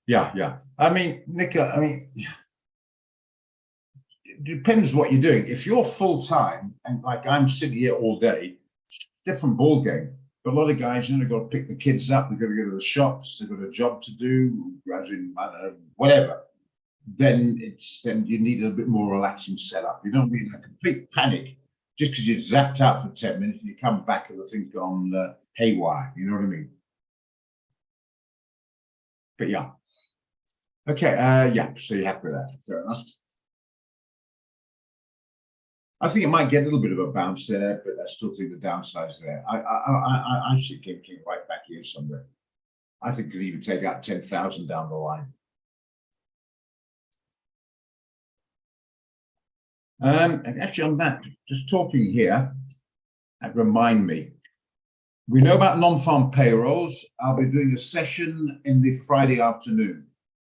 Yeah, yeah. I mean, Nick, I mean, it depends what you're doing. If you're full time and like I'm sitting here all day, different ball game. But a lot of guys, you know, got to pick the kids up. They've got to go to the shops. They've got a job to do, as in, I don't know, whatever. Then you need a bit more relaxing setup. You don't need a complete panic just because you're zapped out for 10 minutes and you come back and the thing's gone haywire. You know what I mean? But yeah. Okay. Yeah. So you're happy with that? Fair enough. I think it might get a little bit of a bounce there, but I still think the downside's there. I see King right back here somewhere. I think could even take out 10,000 down the line. And actually on that, just talking here, that remind me, we know about non-farm payrolls. I'll be doing a session in the Friday afternoon.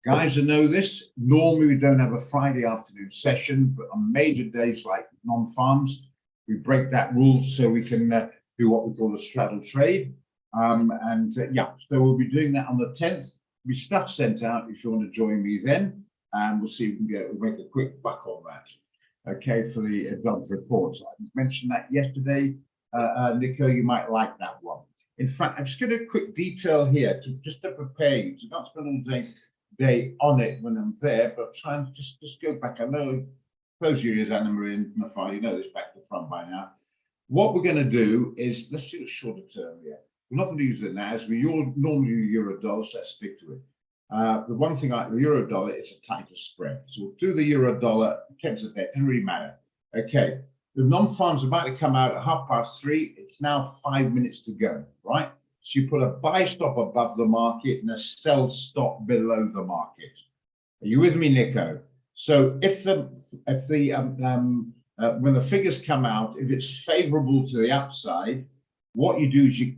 Guys who know this, normally we don't have a Friday afternoon session, but on major days like non-farms, we break that rule so we can do what we call a straddle trade. Yeah, so we'll be doing that on the 10th. Be stuff sent out if you want to join me then, and we'll see if we can make a quick buck on that. Okay, for the adult reports. I mentioned that yesterday. Nico, you might like that one. In fact, I'm just going to quick detail here just to prepare you. So not spend all day on it when I'm there, but try and just go back. I know, close your ears, Anna Marie and Nafar, you know this back to front by now. What we're going to do is, let's do a shorter term here. We're not going to use it now, as we all normally use euro dollar, so let's stick to it. The one thing like the euro dollar, it's a tighter spread. So we'll do the euro dollar, 10th of that, doesn't really matter. Okay, the non-farm's about to come out at 3:30. It's now 5 minutes to go, right? So you put a buy stop above the market and a sell stop below the market. Are you with me, Nico? So if when the figures come out, if it's favorable to the upside, what you do is you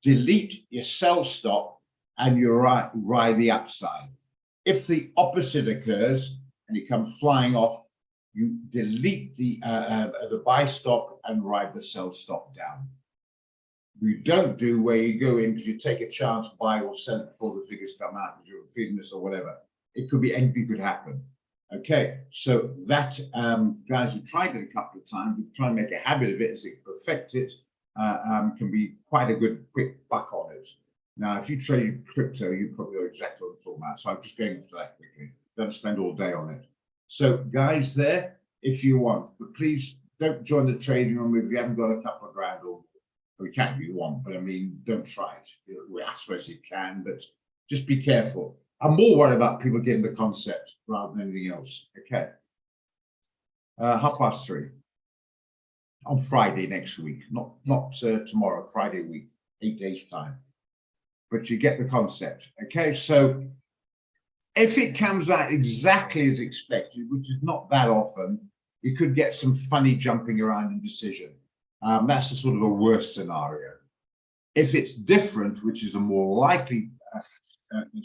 delete your sell stop and you ride the upside. If the opposite occurs and you come flying off, you delete the buy stop and ride the sell stop down. You don't do where you go in because you take a chance, buy or sell before the figures come out because you're feeding this or whatever. It could be anything could happen. Okay, so that guys who tried it a couple of times, we try and make a habit of it as it perfect it, can be quite a good quick buck on it. Now, if you trade crypto, you probably know exactly what I'm talking about. So I'm just going into that quickly. Don't spend all day on it. So guys there, if you want, but please don't join the trading room if you haven't got a couple of grand or you can if you want, but I mean, don't try it. I suppose you can, but just be careful. I'm more worried about people getting the concept rather than anything else. Okay. 3:30 on Friday next week, not tomorrow, Friday week, 8 days time. But you get the concept. Okay, so if it comes out exactly as expected, which is not that often, you could get some funny jumping around indecision. That's the sort of a worst scenario. If it's different, which is a more likely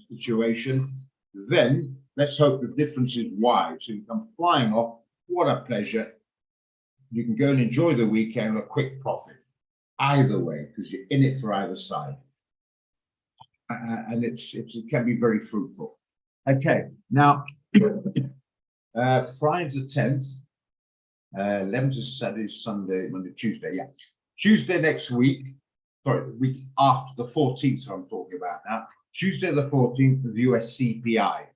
situation, then let's hope the difference is wide. So you come flying off, what a pleasure. You can go and enjoy the weekend with a quick profit, either way, because you're in it for either side. And it can be very fruitful. Okay, now, Friday's the 10th, 11th is Saturday, Sunday, Monday, Tuesday, yeah. Tuesday next week, sorry, the week after the 14th I'm talking about now, Tuesday the 14th, the US CPI.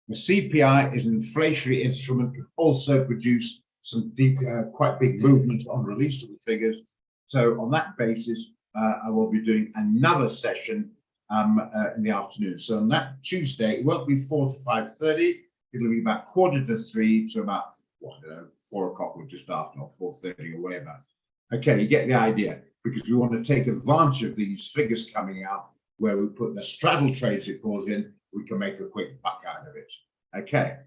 The CPI is an inflationary instrument that also produced some deep, quite big movements on release of the figures. So on that basis, I will be doing another session in the afternoon. So on that Tuesday, it won't be 4 to 5:30. It'll be about 2:45 to about, well, I don't know, 4 o'clock or just after, or 4:30 or whatever. Okay, you get the idea, because we want to take advantage of these figures coming out where we put the straddle trades it calls in, we can make a quick buck out of it. Okay.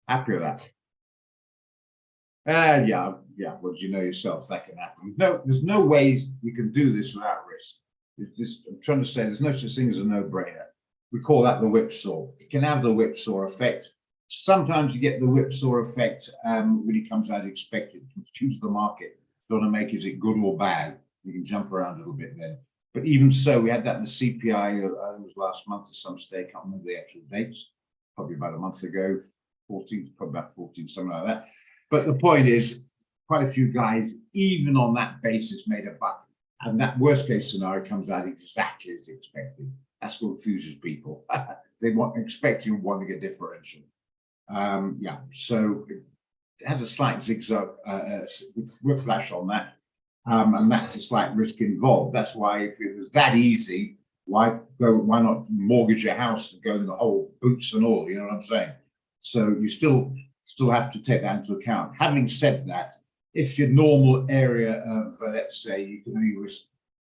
Happy with that? Yeah, well, you know yourself, that can happen. No, there's no ways you can do this without risk. It's just, I'm trying to say there's no such thing as a no-brainer. We call that the whipsaw. It can have the whipsaw effect. Sometimes you get the whipsaw effect when it comes out expected, confuse the market. Don't want to make is it good or bad. You can jump around a little bit then. But even so, we had that in the CPI, it was last month at some stage, I can't remember the actual dates, probably about a month ago, 14, probably about 14, something like that. But the point is, quite a few guys, even on that basis, made a buck. And that worst case scenario comes out exactly as expected. That's what confuses people. They expect you wanting a differential. Yeah, so it has a slight zigzag whiplash on that. And that's a slight risk involved. That's why if it was that easy, why not mortgage your house and go in the whole boots and all, you know what I'm saying? So you still have to take that into account. Having said that, if your normal area of, let's say, you can only risk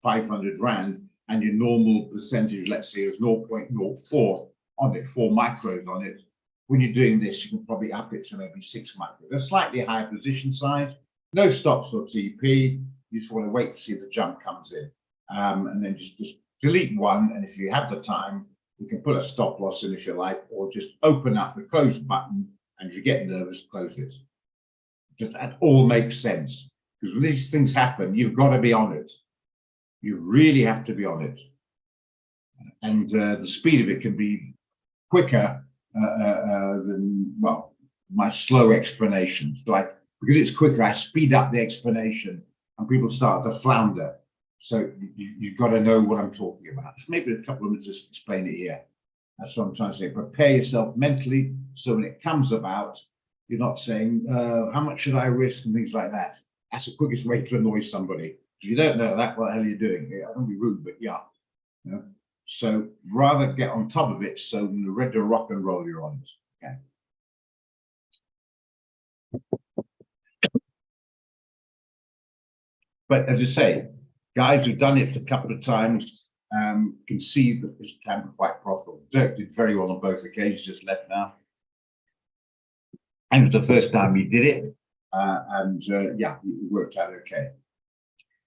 500 Rand and your normal percentage, let's say, is 0.04 on it, 4 micros on it, when you're doing this, you can probably up it to maybe 6 micros. A slightly higher position size, no stops or TP. You just want to wait to see if the jump comes in, and then just delete one, and if you have the time, you can put a stop loss in if you like, or just open up the close button, and if you get nervous, close it. Just that all makes sense, because when these things happen, you've got to be on it. You really have to be on it, and the speed of it can be quicker than, well, my slow explanation. So because it's quicker, I speed up the explanation, and people start to flounder. So you've got to know what I'm talking about. So maybe a couple of minutes to explain it here. That's what I'm trying to say. Prepare yourself mentally, so when it comes about, you're not saying, how much should I risk and things like that. That's the quickest way to annoy somebody. If you don't know that, what the hell are you doing? I don't be rude, but yeah. You know? So rather get on top of it, so when you're ready to rock and roll, you're on it. Okay. But as I say, guys who've done it a couple of times can see that this can be quite profitable. Dirk did very well on both occasions, just left now. And it was the first time he did it. Yeah, it worked out okay.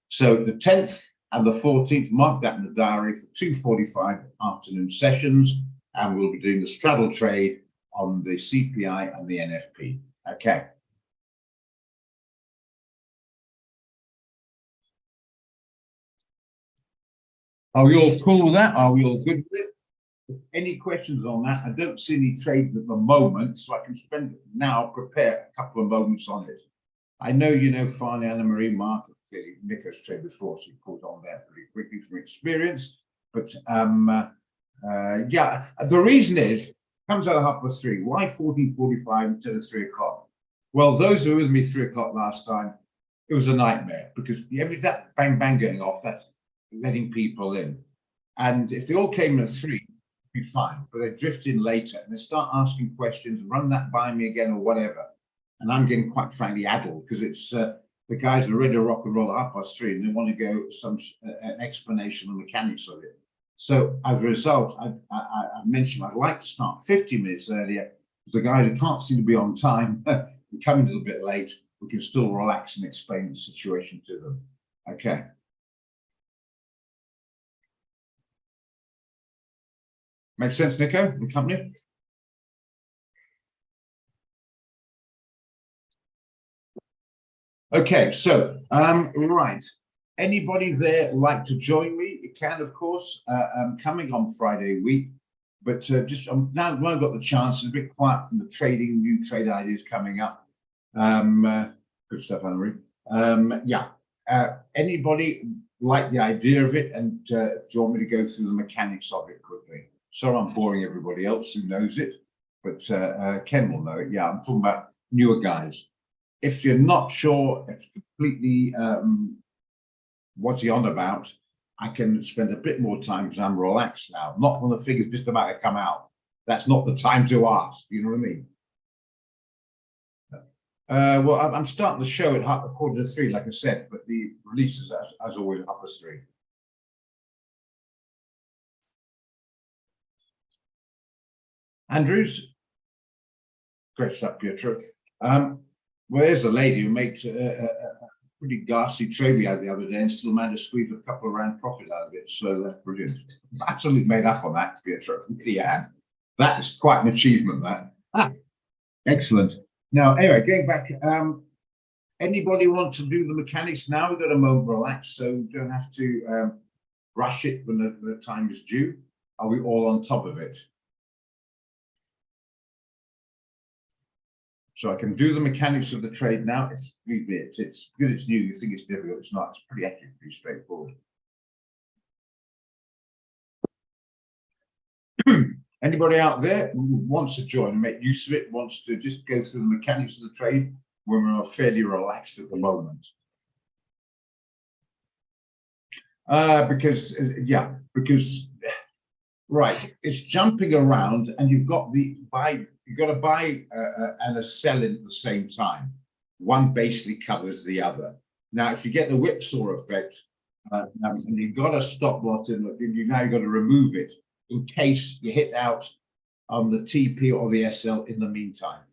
So the 10th and the 14th, mark that in the diary for 2:45 afternoon sessions. And we'll be doing the straddle trade on the CPI and the NFP. Okay. Are we all cool with that? Are we all good with it? Any questions on that? I don't see any trades at the moment, so I can spend now, prepare a couple of moments on it. I know you know Farney, Anna Marie, Mark, clearly Nick has traded before, so he caught on there pretty quickly from experience. But yeah, the reason is, it comes out of 3:30. Why 14:45 instead of 3 o'clock? Well, those who were with me 3 o'clock last time, it was a nightmare, because every that bang bang going off, that's letting people in. And if they all came at 3, it'd be fine, but they drift in later and they start asking questions, run that by me again or whatever. And I'm getting quite frankly addled, because it's the guys are ready to rock and roll at 3:30 and they want to go some an explanation of the mechanics of it. So as a result, I mentioned I'd like to start 50 minutes earlier, because the guys who can't seem to be on time and come a little bit late, we can still relax and explain the situation to them. Okay. Makes sense, Nico and company? Okay, so right. Anybody there like to join me? You can, of course. I'm coming on Friday week, but just now when I've got the chance, it's a bit quiet from the trading, new trade ideas coming up. Good stuff, Anne-Marie. Yeah. Anybody like the idea of it, and do you want me to go through the mechanics of it quickly? Sorry, I'm boring everybody else who knows it, but Ken will know it. Yeah, I'm talking about newer guys. If you're not sure, it's completely what's he on about, I can spend a bit more time because I'm relaxed now. Not when the figure's just about to come out. That's not the time to ask. You know what I mean? Well, I'm starting the show at 2:45, like I said, but the release is as always at 3:30. Andrews, great stuff, Pietro. Well, there's a lady who makes a pretty ghastly trade we had the other day and still managed to squeeze a couple of round profit out of it. So that's brilliant. Absolutely made up on that, Pietro. Yeah, that is quite an achievement. That excellent. Now, anyway, going back. Anybody want to do the mechanics now? We've got a moment to relax, so we don't have to rush it when the time is due. Are we all on top of it? So I can do the mechanics of the trade now. It's 3 bits. It's because it's new, you think it's difficult. It's not. It's pretty accurate, pretty straightforward. Anybody out there who wants to join and make use of it, wants to just go through the mechanics of the trade when we're fairly relaxed at the moment? Because right, it's jumping around, and you've got the buy. You've got to buy and a sell in at the same time. One basically covers the other. Now, if you get the whipsaw effect, and you've got a stop loss in, you've got to remove it in case you hit out on the TP or the SL in the meantime.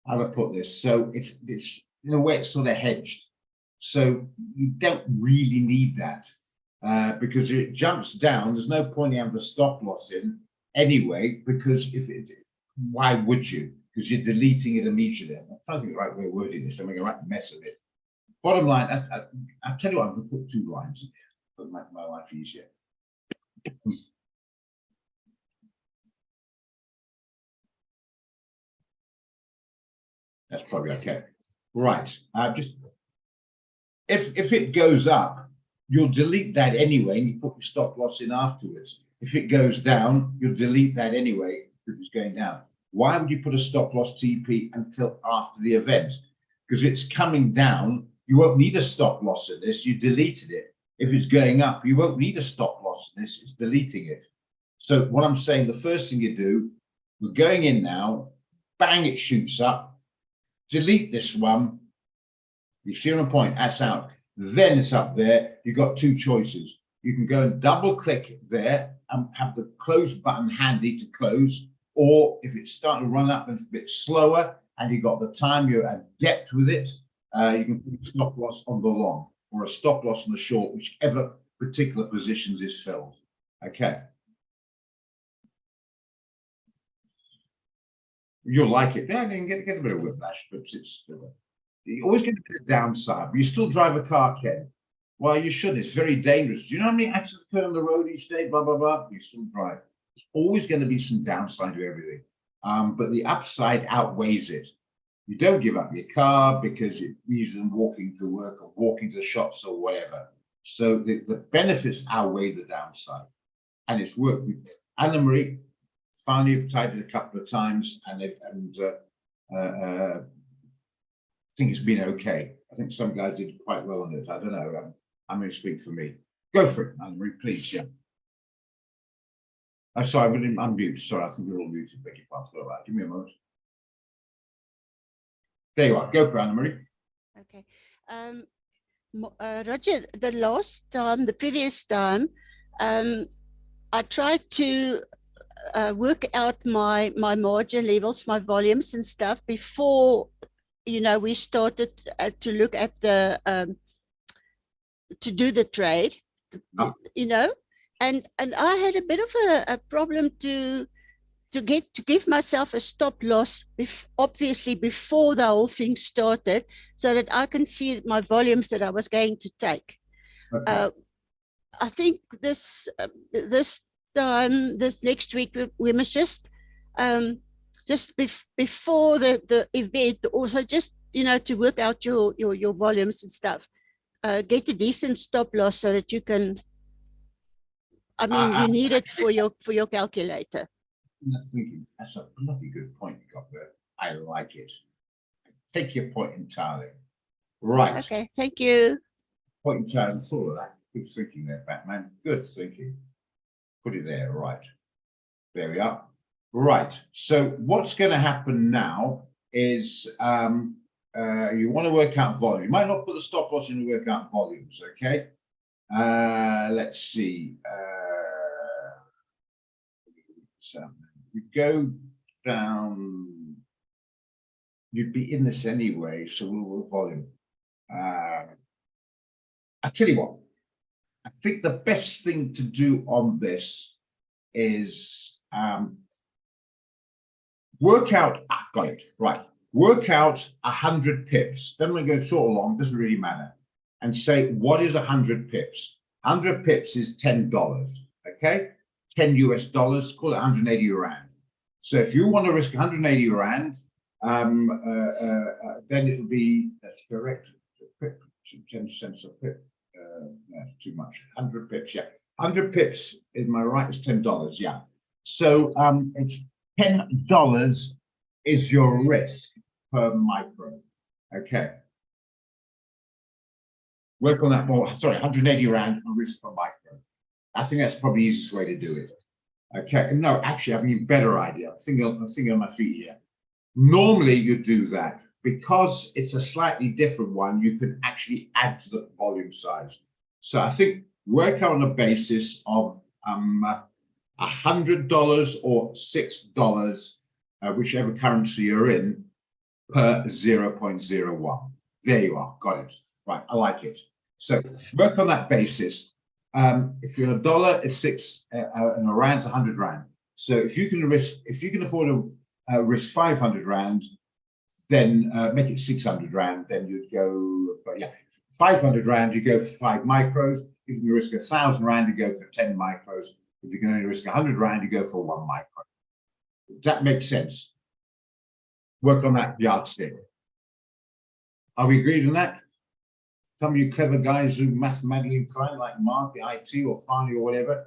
How do I put this? So it's in a way it's sort of hedged. So you don't really need that. because it jumps down. There's no point in having the stop loss in anyway, because why would you? Because you're deleting it immediately. I'm trying to think the right way of wording this. I'm making a right mess of it. Bottom line, I'll tell you what, I'm going to put 2 lines in here to make my life easier. That's probably okay. Right. If it goes up, you'll delete that anyway, and you put your stop loss in afterwards. If it goes down, you'll delete that anyway if it's going down. Why would you put a stop loss TP until after the event? Because it's coming down. You won't need a stop loss in this. You deleted it. If it's going up, you won't need a stop loss in this. It's deleting it. So what I'm saying, the first thing you do, we're going in now, bang, it shoots up. Delete this one. You see my point? That's out. Then it's up there. You've got 2 choices. You can go and double click there and have the close button handy to close. Or if it's starting to run up and it's a bit slower and you've got the time, you're at depth with it, you can put a stop loss on the long or a stop loss on the short, whichever particular positions is filled. Okay. You'll like it. Yeah, you get a bit of whiplash, but it's still. You always get a bit of downside, but you still drive a car, Ken. Well, you should. It's very dangerous. Do you know how many accidents occur on the road each day? Blah, blah, blah. You still drive. There's always going to be some downside to everything. But the upside outweighs it. You don't give up your car because it means them walking to work or walking to the shops or whatever. So the benefits outweigh the downside. And it's worked with Anna-Marie. Finally, I've tried it a couple of times, and I think it's been okay. I think some guys did quite well on it. I don't know. I'm going to speak for me. Go for it, Anna-Marie, please. Yeah. I'm sorry, I didn't unmute. Sorry, I think you're all muted. Beg your pardon. Give me a moment. There you are. Go for it, Anna-Marie. Okay. Roger, the previous time, I tried to work out my margin levels, my volumes and stuff before, we started to look at the to do the trade, and I had a bit of a problem to give myself a stop loss, obviously before the whole thing started, so that I can see my volumes that I was going to take. Okay. I think this next week we must just before the event, also just to work out your volumes and stuff, get a decent stop loss so that you can. I mean, you need it for your calculator. That's a bloody good point you got there. I like it. Take your point entirely. Right. Okay. Thank you. Point entirely. Full of that. Good thinking there, Batman. Good thinking. Put it there, right. There we are. Right. So what's going to happen now is you want to work out volume. You might not put the stop loss in to work out volumes, okay? Let's see. So you go down, you'd be in this anyway, so we'll volume. I tell you what, I think the best thing to do on this is work out, got it, right. Work out 100 pips. Then we're going to go short or long, doesn't really matter. And say, what is 100 pips? 100 pips is $10, okay? 10 US dollars, call it 180 rand. So if you want to risk 180 rand, then it'll be, that's correct, 10 cents a pip. That's too much. 100 pips, yeah. 100 pips, am I right? It's $10, yeah. So it's $10 is your risk per micro. Okay. Work on that more. Sorry, 180 rand on risk per micro. I think that's probably the easiest way to do it. Okay. No, actually, I have a better idea. I'm thinking on my feet here. Normally, you do that. Because it's a slightly different one, you can actually add to the volume size. So I think work out on a basis of $100 or $6, whichever currency you're in, per 0.01. There you are, got it. Right, I like it. So work on that basis. If you're a dollar, it's 6, and a rand's 100 rand. So if you can afford to risk 500 rand, then make it 600 rand. Then you'd go, but yeah, 500 rand, you go for 5 micros. If you can risk 1,000 rand, you go for 10 micros. If you can only risk 100 rand, you go for 1 micro. Does that make sense? Work on that yardstick. Are we agreed on that? Some of you clever guys who mathematically inclined, like Mark, IT, or Farley, or whatever.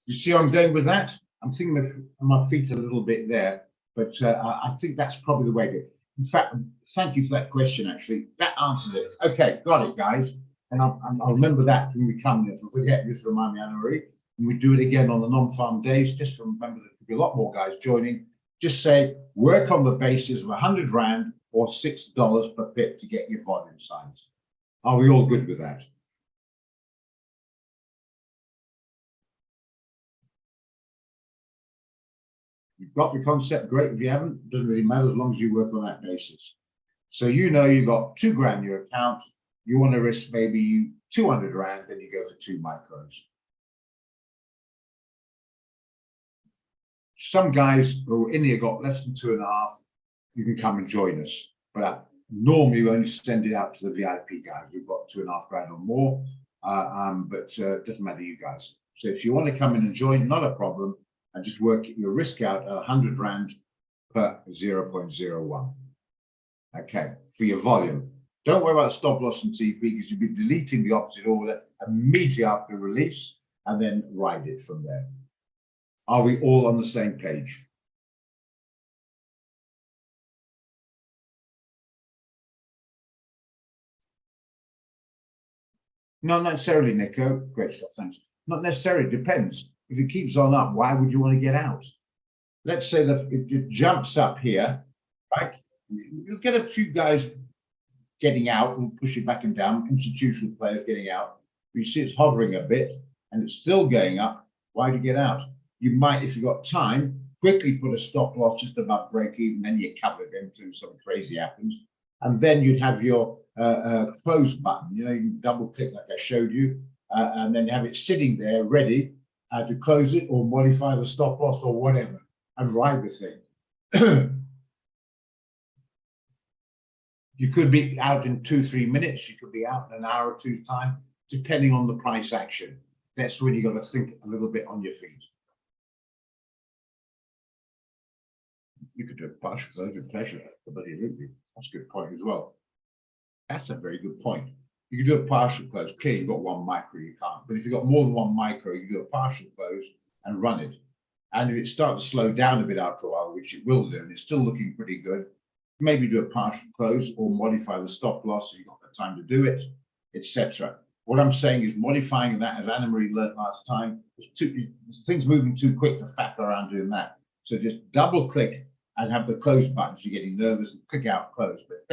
You see where I'm going with that? I'm thinking with my feet a little bit there, but I think that's probably the way to. In fact, thank you for that question. Actually, that answers it. Okay, got it, guys. And I'll remember that when we come. If I forget, just remind me, Anna-Marie. And we do it again on the non-farm days. Just remember there could be a lot more guys joining. Just say work on the basis of 100 rand or $6 per pip to get your volume signs. Are we all good with that? You've got the concept, great. If you haven't, doesn't really matter as long as you work on that basis. So you know you've got 2 grand in your account. You want to risk maybe 200 rand, then you go for 2 micros. Some guys who are in here got less than 2.5. You can come and join us. But normally we only send it out to the VIP guys. We've got 2.5 grand or more, but it doesn't matter you guys. So if you want to come in and join, not a problem, and just work your risk out at 100 rand per 0.01. Okay, for your volume. Don't worry about stop loss and TP because you'll be deleting the opposite order immediately after release and then ride it from there. Are we all on the same page? Not necessarily, Nico. Great stuff, thanks. Not necessarily, depends. If it keeps on up, why would you want to get out? Let's say that it jumps up here, right? You'll get a few guys getting out and push it back and down, institutional players getting out. You see it's hovering a bit and it's still going up. Why do you get out? You might, if you've got time, quickly put a stop loss just above break even, then you cover it until something crazy happens. And then you'd have your close button, you know, you can double click like I showed you, and then you have it sitting there ready to close it or modify the stop loss or whatever and ride the thing. You could be out in 2-3 minutes. You could be out in an hour or two time, depending on the price action. That's when you got to think a little bit on your feet. You could do a partial close with pleasure. That's a good point as well. That's a very good point. You can do a partial close. Clearly, you've got 1 micro, you can't. But if you've got more than 1 micro, you can do a partial close and run it. And if it starts to slow down a bit after a while, which it will do, and it's still looking pretty good, maybe do a partial close or modify the stop loss so you've got the time to do it, etc. What I'm saying is modifying that, as Anna-Marie learned last time, things moving too quick to faff around doing that. So just double click and have the close button. So you're getting nervous and click out close, but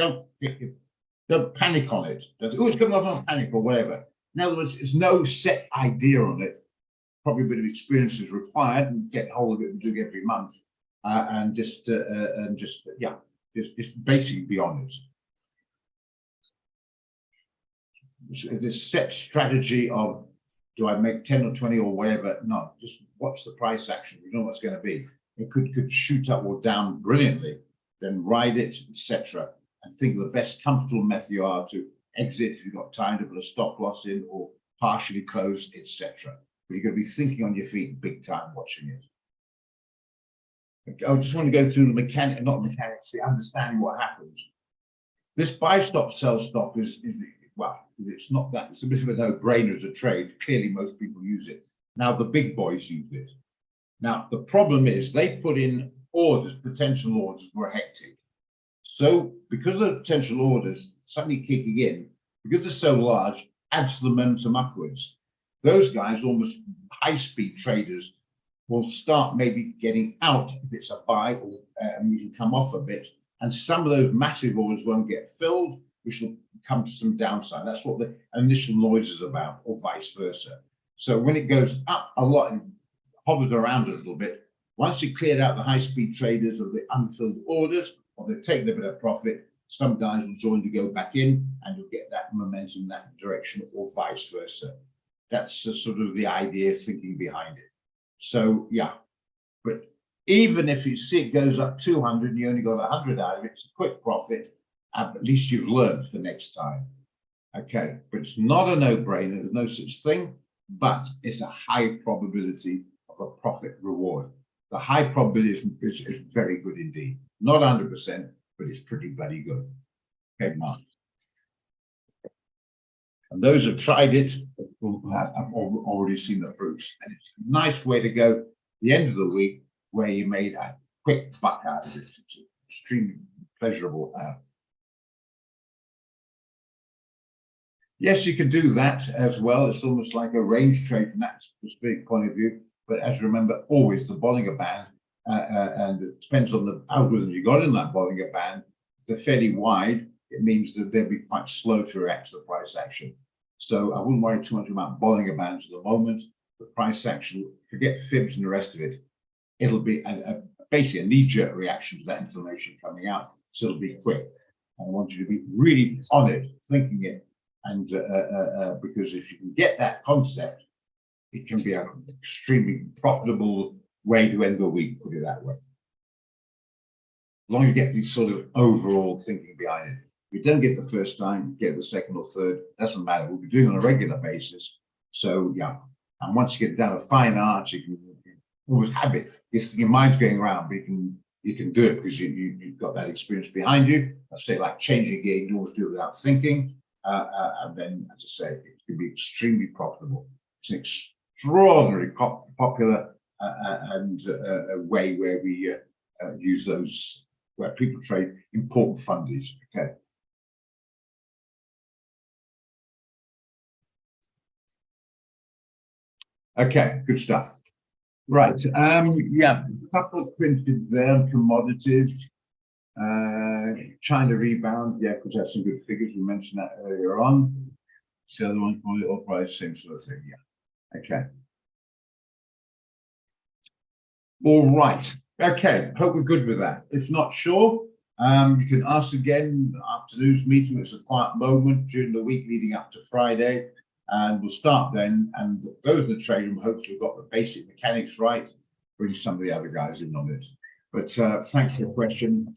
don't panic on it. Oh, it's coming off on panic or whatever. In other words, there's no set idea on it. Probably a bit of experience is required and get hold of it and do it every month, and just basically be on it. It's a set strategy of, do I make 10 or 20 or whatever? No, just watch the price action. You know what's going to be. It could shoot up or down brilliantly, then ride it, etc. And think of the best comfortable method you are to exit if you've got time to put a stop loss in or partially close, etc. But you're going to be thinking on your feet big time watching it. I just want to go through the mechanic, not mechanics, the understanding what happens. This buy stop, sell stop is well, it's not that, it's a bit of a no-brainer as a trade. Clearly, most people use it. Now, the big boys use it. Now, the problem is they put in orders, potential orders were hectic. So because of the potential orders suddenly kicking in, because they're so large, adds the momentum upwards. Those guys, almost high-speed traders, will start maybe getting out if it's a buy, or you can come off a bit. And some of those massive orders won't get filled, which will come to some downside. That's what the initial noise is about, or vice versa. So when it goes up a lot and hovers around a little bit, once you cleared out the high-speed traders or the unfilled orders, or they've taken a bit of profit, some guys will join to go back in, and you'll get that momentum in that direction, or vice versa. That's sort of the idea thinking behind it. So yeah, but even if you see it goes up 200 and you only got 100 out of it, it's a quick profit. At least you've learned for next time. Okay, but it's not a no-brainer. There's no such thing, but it's a high probability of a profit reward. The high probability is very good indeed. Not 100%, but it's pretty bloody good. Okay, Mark. And those who've tried it have already seen the fruits. And it's a nice way to go the end of the week where you made a quick buck out of it. It's extremely pleasurable. Yes, you can do that as well. It's almost like a range trade from that specific point of view. But as remember, always the Bollinger Band, and it depends on the algorithm you got in that Bollinger Band. If they're fairly wide, it means that they'll be quite slow to react to the price action. So I wouldn't worry too much about Bollinger Bands at the moment. The price action, forget fibs and the rest of it. It'll be basically a knee-jerk reaction to that information coming out. So it'll be quick. I want you to be really on it, thinking it. And because if you can get that concept, it can be an extremely profitable way to end the week, put it that way. As long as you get this sort of overall thinking behind it. If you don't get the first time, get the second or third, doesn't matter. We'll be doing it on a regular basis. So yeah, and once you get down to fine art, you can always have it. Your mind's going around, but you can do it because you've got that experience behind you. I say like changing gear, you always do it without thinking. And then, as I say, it can be extremely profitable. It's an extraordinarily popular and a way where we use those, where people trade important fundies. Okay. Okay, good stuff. Right. Yeah, a couple printed there on commodities. China rebound, yeah, because that's some good figures. We mentioned that earlier on. It's the other one, oil price, same sort of thing. Yeah. Okay. All right. Okay. Hope we're good with that. If not sure, you can ask again. Afternoon's meeting. It's a quiet moment during the week leading up to Friday, and we'll start then. And those in the trade room, hopefully, we've got the basic mechanics right. Bring some of the other guys in on it. But thanks for the question.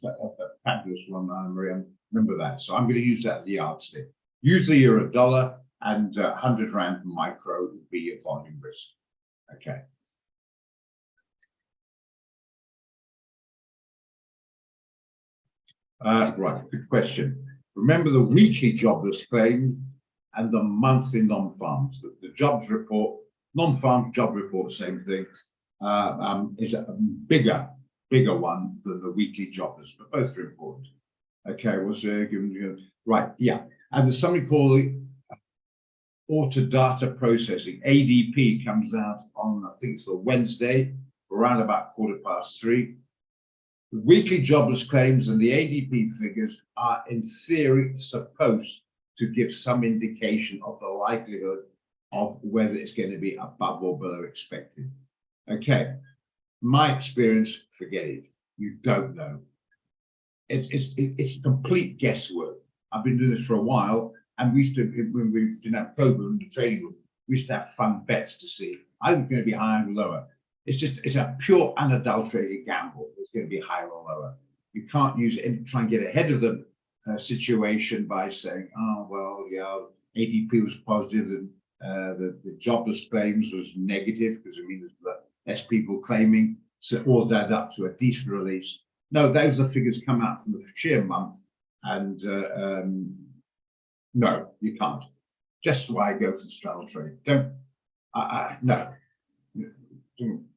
Fabulous one, Maria. Remember that. So I'm going to use that as the yardstick. Usually you're $1 and 100 Rand micro would be your volume risk. Okay. Right, good question. Remember the weekly jobless claim and the monthly non-farms. The jobs report, non-farms job report, same thing, is a bigger one than the weekly jobless, but both are important. Okay, what's there given you? Right, yeah. And there's something called auto data processing. ADP comes out on, I think it's the Wednesday, around about 3:15. The weekly jobless claims and the ADP figures are in theory supposed to give some indication of the likelihood of whether it's going to be above or below expected. Okay, my experience, forget it. You don't know. It's complete guesswork. I've been doing this for a while, and we used to, when we didn't have COVID in the trading room, we used to have fun bets to see either going to be higher or lower. It's a pure unadulterated gamble. It's going to be higher or lower. You can't use it and try and get ahead of the situation by saying, oh, well, yeah, ADP was positive and the jobless claims was negative because it means that less people claiming, so all that up to a decent release. No, those are the figures come out from the sheer month, and no, you can't. Just why I go for the straddle trade. Don't, no.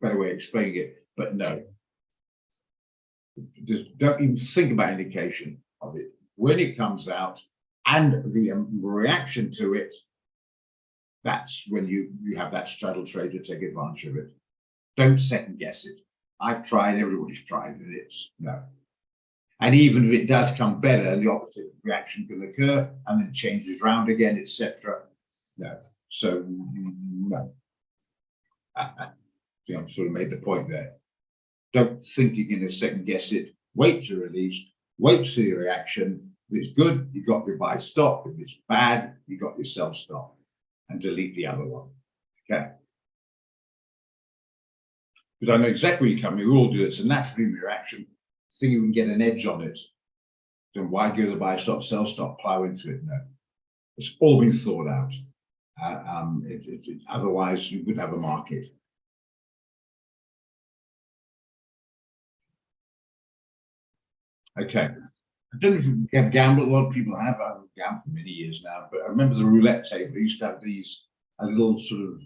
Better way of explaining it, but no. Just don't even think about indication of it. When it comes out and the reaction to it, that's when you have that straddle trade to take advantage of it. Don't second guess it. I've tried, everybody's tried, and it's no. And even if it does come better, the opposite reaction can occur and then changes round again, etc. No. So no. See, I've sort of made the point there. Don't think you're going to second guess it. Wait to release, wait to see the reaction. If it's good, you got your buy stop. If it's bad, you got your sell stop, and delete the other one. Okay. Because I know exactly where you're coming. We all do it. It's a natural reaction. Think you can get an edge on it. Then why go to buy stop, sell stop, plow into it? No. It's all been thought out. Otherwise, you would have a market. Okay. I don't know if you have gambled. A lot of people have. I've gambled for many years now, but I remember the roulette table. They used to have these a little sort of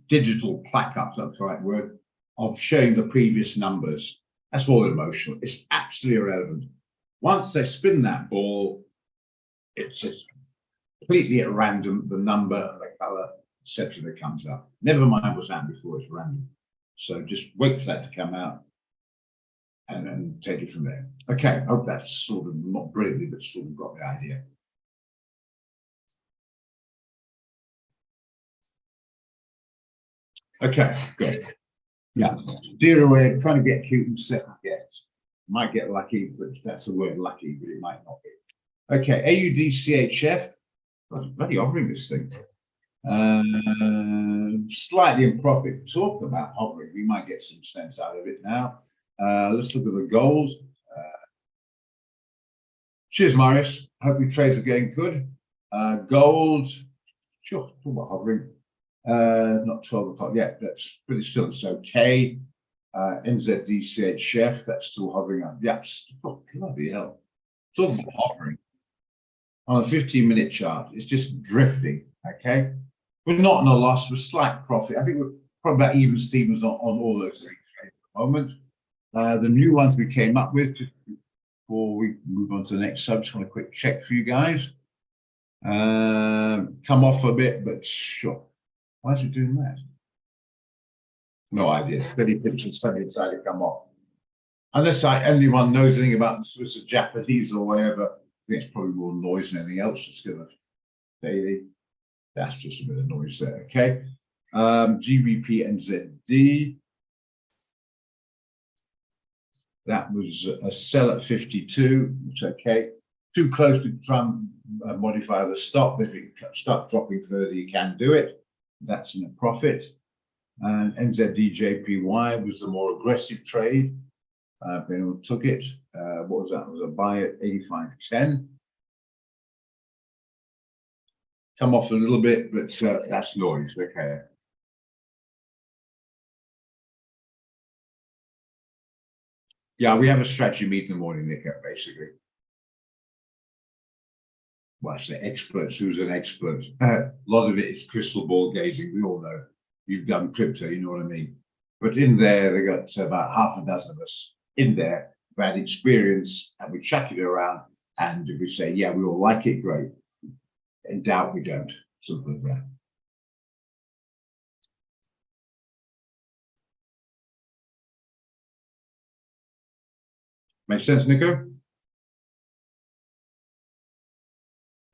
digital plaque up, that's the right word, of showing the previous numbers. That's all emotional. It's absolutely irrelevant. Once they spin that ball, it's completely at random, the number, the color, etc. that comes up. Never mind what's happened before, it's random. So just wait for that to come out and then take it from there. Okay, I hope that's sort of not brilliantly, but sort of got the idea. Okay, good. Yeah, steer away, trying to get cute and second guess. Might get lucky, but that's the word lucky, but it might not be. Okay, AUDCHF. Bloody hovering this thing. Slightly in profit. Talk about hovering. We might get some sense out of it now. Let's look at the gold. Cheers, Marius. Hope your trades are going good. Gold. Sure, talk about hovering. Not 12 o'clock yet, but it's still it's okay. NZDCHF, that's still hovering up. Yep, oh, bloody hell. Talk about hovering. On a 15-minute chart, it's just drifting, okay? We're not in a loss, we're slight profit. I think we're probably about even Stevens on all those three trades at the moment. The new ones we came up with, before we move on to the next sub, just want a quick check for you guys. Come off a bit, but sure. Why is it doing that? No idea. 30 pips and suddenly decided to come off. Unless anyone knows anything about the Swiss or Japanese or whatever, I think it's probably more noise than anything else. It's gonna daily. That's just a bit of noise there. Okay. GBP NZD. That was a sell at 52. It's okay. Too close to try and modify the stop. If it start dropping further, you can do it. That's in a profit. And NZD-JPY was the more aggressive trade. If anyone took it, what was that? It was a buy at 85.10. Come off a little bit, but that's noise. Okay. Yeah, we have a strategy meeting in the morning, Nick, basically. Well, I say experts. Who's an expert? A lot of it is crystal ball gazing. We all know. You've done crypto, you know what I mean. But in there, they got about half a dozen of us in there who had experience, and we chuck it around, and we say, yeah, we all like it, great. In doubt, we don't. Simple as that. Make sense, Nico?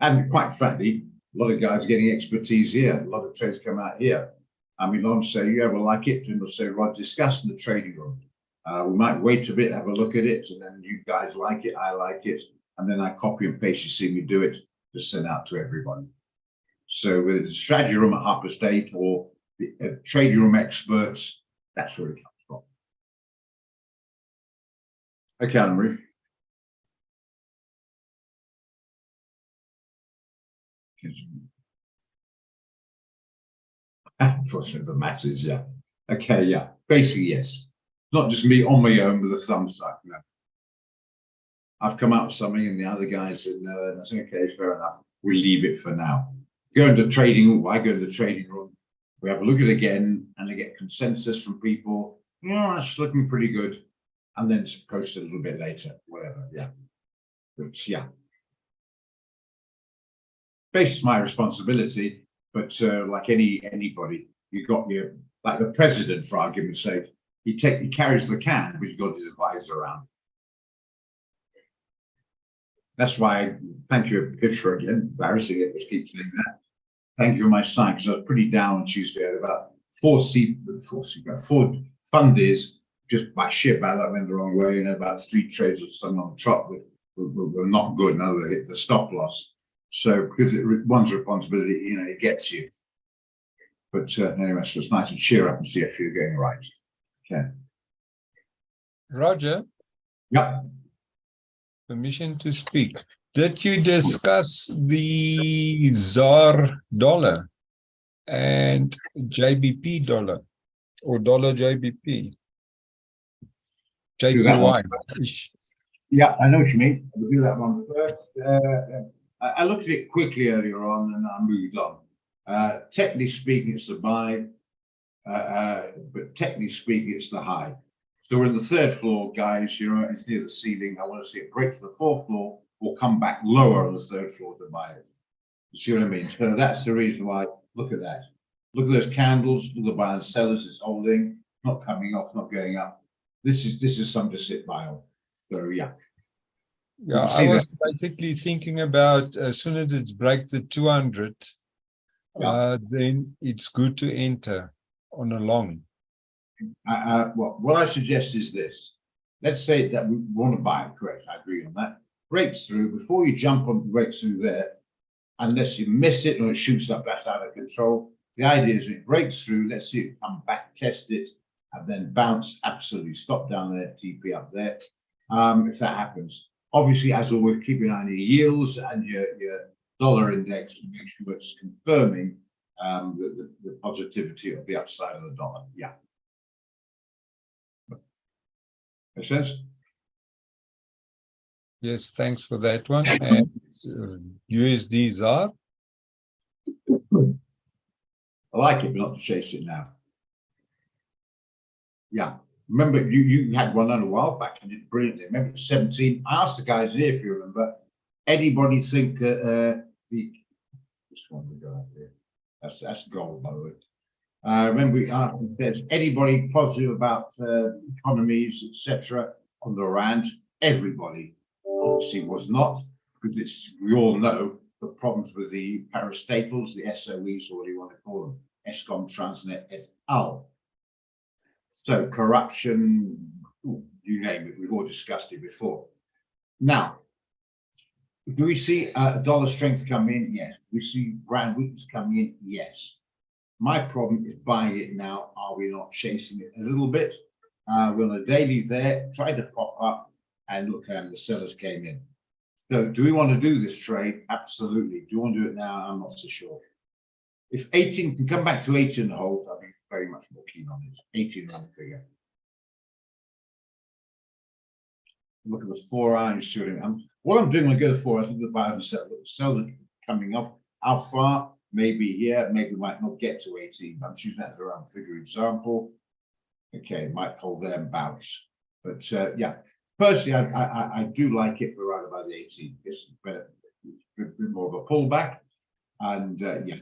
And quite frankly, a lot of guys are getting expertise here. A lot of trades come out here. I mean, I'll say, yeah, we'll like it. And we'll say, Rod, discuss in the trading room. We might wait a bit, have a look at it. And then you guys like it, I like it. And then I copy and paste, you see me do it, to send out to everybody. So with the strategy room at Harper State or the trading room experts, that's where it comes from. Okay, Anne-Marie. Unfortunately, the masses, yeah. Okay, yeah. Basically, yes. Not just me on my own with a thumbs up. No. I've come out with something, and the other guys said no, and I said, okay, fair enough. We leave it for now. Go into trading room. I go to the trading room. We have a look at it again, and I get consensus from people. Yeah, that's looking pretty good. And then it's posted a little bit later, whatever. Yeah. But yeah. Basically, my responsibility. But like anybody, you got your, like the president, for argument's sake, he carries the can, but he's got his advisor around. That's why, thank you, Pitcher, again, embarrassing it, just keep saying that. Thank you for my sign, because I was pretty down on Tuesday. I had about four fundies, just by sheer bad luck went the wrong way, and about 3 trades or something on the top were not good. Another hit the stop loss. So because one's responsibility, you know, it gets you. But anyway, so it's nice to cheer up and see if you're getting right. Okay. Roger, Yep. permission to speak. Did you discuss the ZAR dollar and JBP dollar or dollar JBP? Do that one. JPY. Yeah, I know what you mean. We'll do that one first. I looked at it quickly earlier on and I moved on. Technically speaking, it's the buy, but technically speaking, it's the high. So we're in the third floor, guys. You know, it's near the ceiling. I want to see it break to the fourth floor or come back lower on the third floor to buy it. You see what I mean? So that's the reason why. Look at that. Look at those candles. Look at the buy and sellers. It's holding, not coming off, not going up. This is something to sit by on. So yeah. Yeah, I was basically thinking about as soon as it's break the 200, then it's good to enter on a long. What I suggest is this. Let's say that we want to buy it, correct? I agree on that. Breaks through, before you jump on breaks through there, unless you miss it or it shoots up, that's out of control. The idea is it breaks through, let's see it come back, test it, and then bounce, absolutely stop down there, TP up there. If that happens. Obviously, as always, keep an eye on your yields and your dollar index to make sure it's confirming the positivity of the upside of the dollar. Yeah. Make sense? Yes, thanks for that one. And USD ZAR. I like it, but not to chase it now. Yeah. Remember, you had one on a while back and did brilliantly. Remember, 17. I asked the guys here if you remember. Anybody think this one we got up here? That's gold, by the way. Remember, we asked if there's anybody positive about economies, etc. on the rand. Everybody obviously was not, because we all know the problems with the parastatals, the SOEs, or what do you want to call them, Eskom, Transnet, et al. So corruption, you name it, we've all discussed it before. Now, do we see dollar strength come in? Yes. We see rand weakness coming in? Yes. My problem is buying it now. Are we not chasing it a little bit? We're on a daily there, try to pop up, and look, the sellers came in. So do we want to do this trade? Absolutely. Do you want to do it now? I'm not so sure. If 18 can come back to 18 and hold, I'd be very much more keen on it. 18 round figure. Look at the 4 hour shooting. What I'm doing when I go to 4 hours, I think the buy and sell. Sellers are coming off. How far? Maybe here, maybe might not get to 18. I'm choosing that as a round figure example. Okay, might hold there and bounce. But yeah, personally, I do like it for around about the 18. It's better, a bit more of a pullback. And yeah,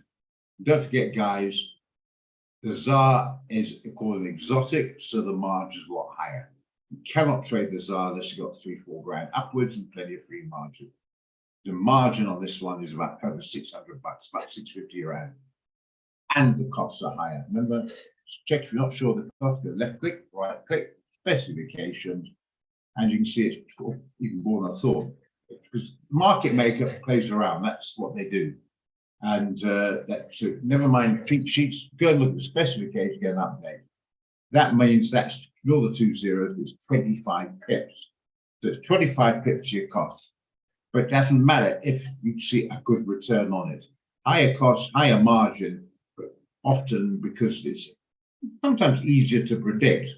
don't forget, guys, the ZAR is called an exotic, so the margin is a lot higher. You cannot trade the ZAR unless you've got 3-4 grand upwards and plenty of free margin. The margin on this one is about over 600 bucks, about 650 around. And the costs are higher. Remember, check if you're not sure the cost, go left click, right click, specifications, and you can see it's even more than I thought. Because the market maker plays around, that's what they do. And so never mind cheat sheets, go and look at the specification, get an update. That means that's all the 2 zeros, it's 25 pips. So it's 25 pips to your cost. But it doesn't matter if you see a good return on it. Higher cost, higher margin, but often because it's sometimes easier to predict,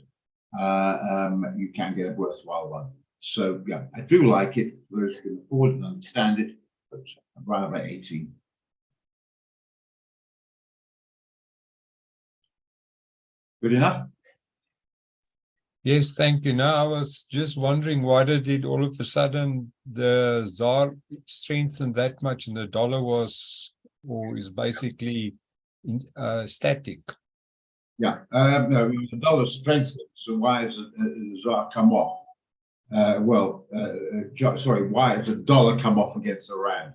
you can get a worthwhile one. So yeah, I do like it. Those who can afford and understand it, but around about 18. Good enough? Yes, thank you. Now, I was just wondering why did all of a sudden the ZAR strengthen that much and the dollar was, or is basically static? Yeah, no, the dollar strengthened. So why has the ZAR come off? Sorry, why has the dollar come off against the rand?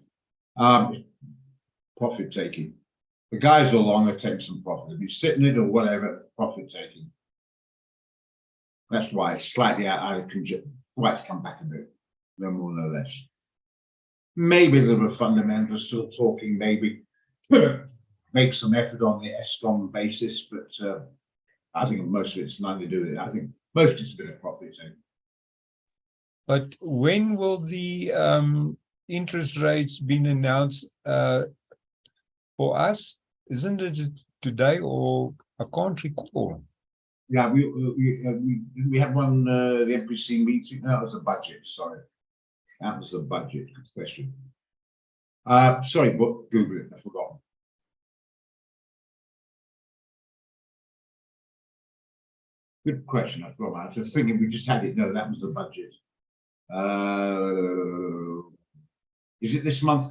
Profit taking. The guys are long, they take some profit. If you're sitting it or whatever, profit taking. That's why it's slightly out of conjunction. Why it's come back a bit, no more, no less. Maybe a little bit of fundamental, still talking, maybe. make some effort on the ESCOM basis, but I think most of it's nothing to do with it. I think most is a bit of profit. So. But when will the interest rates been announced for us? Isn't it today, or I can't recall? Yeah, we had one the MPC meeting. That was the budget. Sorry, that was the budget. Good question. Sorry, but Google it. I forgot. Good question. I forgot. I was just thinking we just had it. No, that was the budget. Is it this month?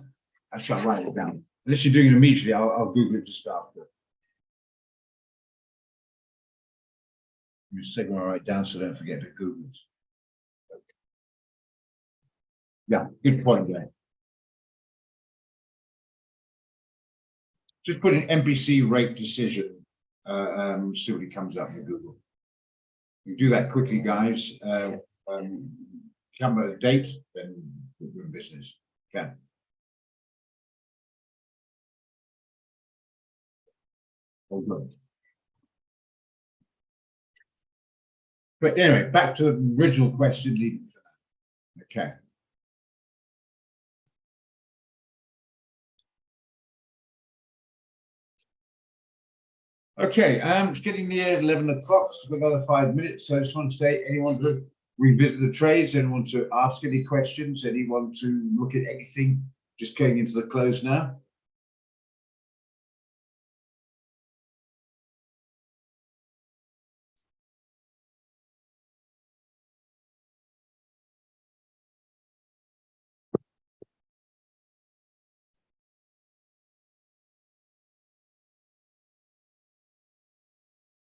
I shall write it down. Unless you're doing it immediately, I'll Google it just after. Just take my write down so I don't forget to Google it. Yeah, good point there. Just put in MPC rate decision. See what it comes up in Google. You do that quickly, guys. Come a date, then we're in business. Okay. All good. But anyway, back to the original question. Leaving for that. Okay. Okay, it's getting near 11 o'clock, so we've got another 5 minutes. So I just want to say, anyone to revisit the trades, anyone to ask any questions, anyone to look at anything, just going into the close now.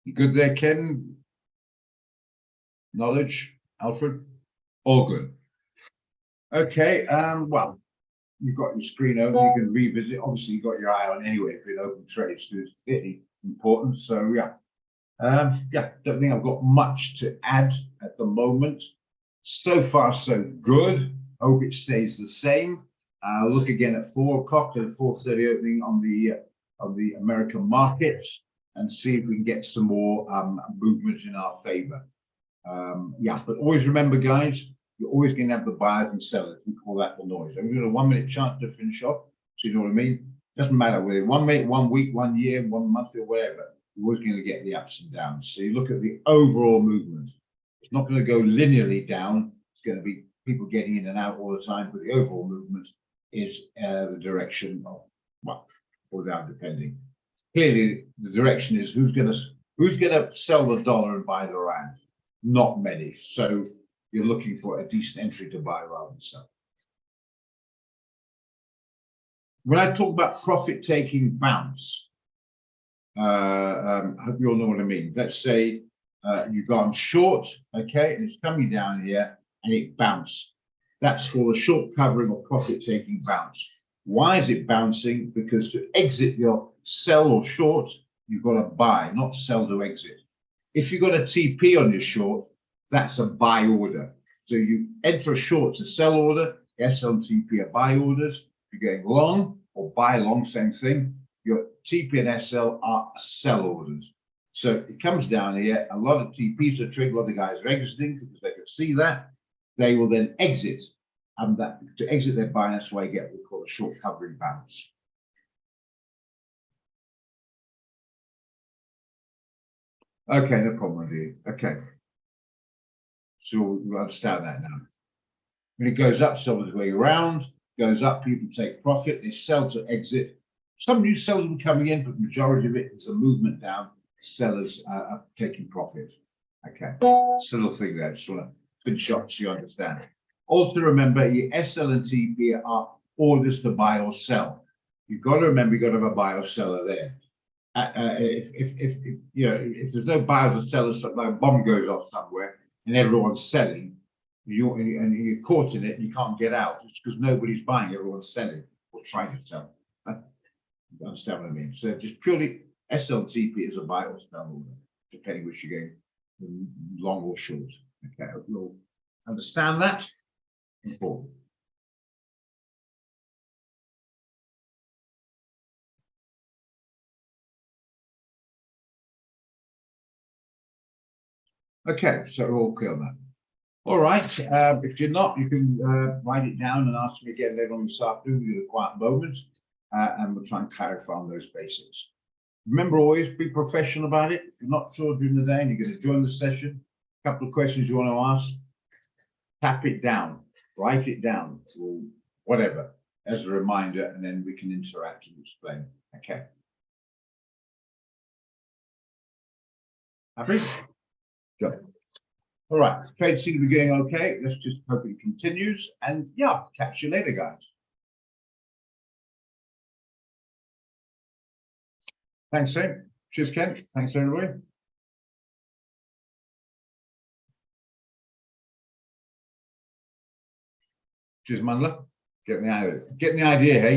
You good there, Ken? Knowledge, Alfred? All good. Okay, well, you've got your screen open, you can revisit. Obviously, you've got your eye on anyway for an open trades, so it's really important. So, yeah. Yeah, don't think I've got much to add at the moment. So far, so good. Hope it stays the same. Look again at 4 o'clock and 4:30 opening on the American market, and see if we can get some more movement in our favor. Yeah, but always remember, guys, you're always going to have the buyers and sellers. We call that the noise. I'm going to 1 minute chance to finish off. So you know what I mean? Doesn't matter whether 1 minute, 1 week, 1 year, 1 month, or whatever. You're always going to get the ups and downs. So you look at the overall movement. It's not going to go linearly down. It's going to be people getting in and out all the time. But the overall movement is the direction of, well, or down depending. Clearly, the direction is who's going to sell the dollar and buy the rand. Not many. So you're looking for a decent entry to buy rather than sell. When I talk about profit-taking bounce, I hope you all know what I mean. Let's say you've gone short, okay, and it's coming down here and it bounced. That's called a short covering or profit-taking bounce. Why is it bouncing? Because to exit your sell or short, you've got to buy, not sell to exit. If you've got a TP on your short, that's a buy order. So you enter a short to sell order, SL and TP are buy orders. If you're going long or buy long, same thing. Your TP and SL are sell orders. So it comes down here. A lot of TPs are triggered. A lot of guys are exiting because they can see that. They will then exit. And that to exit their buy, that's why you get what we call a short covering bounce. Okay, no problem with you. Okay. So we understand that now. When it goes up, some of the way around, goes up, people take profit, they sell to exit. Some new sellers are coming in, but the majority of it is a movement down. Sellers are taking profit. Okay, it's a little thing there. Just want to finish up so you understand. Also remember, your SL and TP are orders to buy or sell. You've got to remember, you've got to have a buyer or seller there. If you know, if there's no buyers or sellers, like a bomb goes off somewhere and everyone's selling, and you're caught in it and you can't get out. It's because nobody's buying, everyone's selling or trying to sell. You understand what I mean? So just purely SLTP is a buy or sell order, depending which you're going, long or short. Okay, you'll understand that. Important. Okay, so we're all clear on that. All right, if you're not, you can write it down and ask me again later on this afternoon. We'll get a quiet moment and we'll try and clarify on those basics. Remember, always be professional about it. If you're not sure during the day and you're going to join the session, a couple of questions you want to ask, tap it down, write it down, or whatever, as a reminder, and then we can interact and explain. Okay. Happy? Good. All right, trade seems to be going okay. Let's just hope it continues. And yeah, catch you later, guys. Thanks, Sam. Cheers, Ken. Thanks, everybody. Cheers, Mandla. Getting the idea, hey?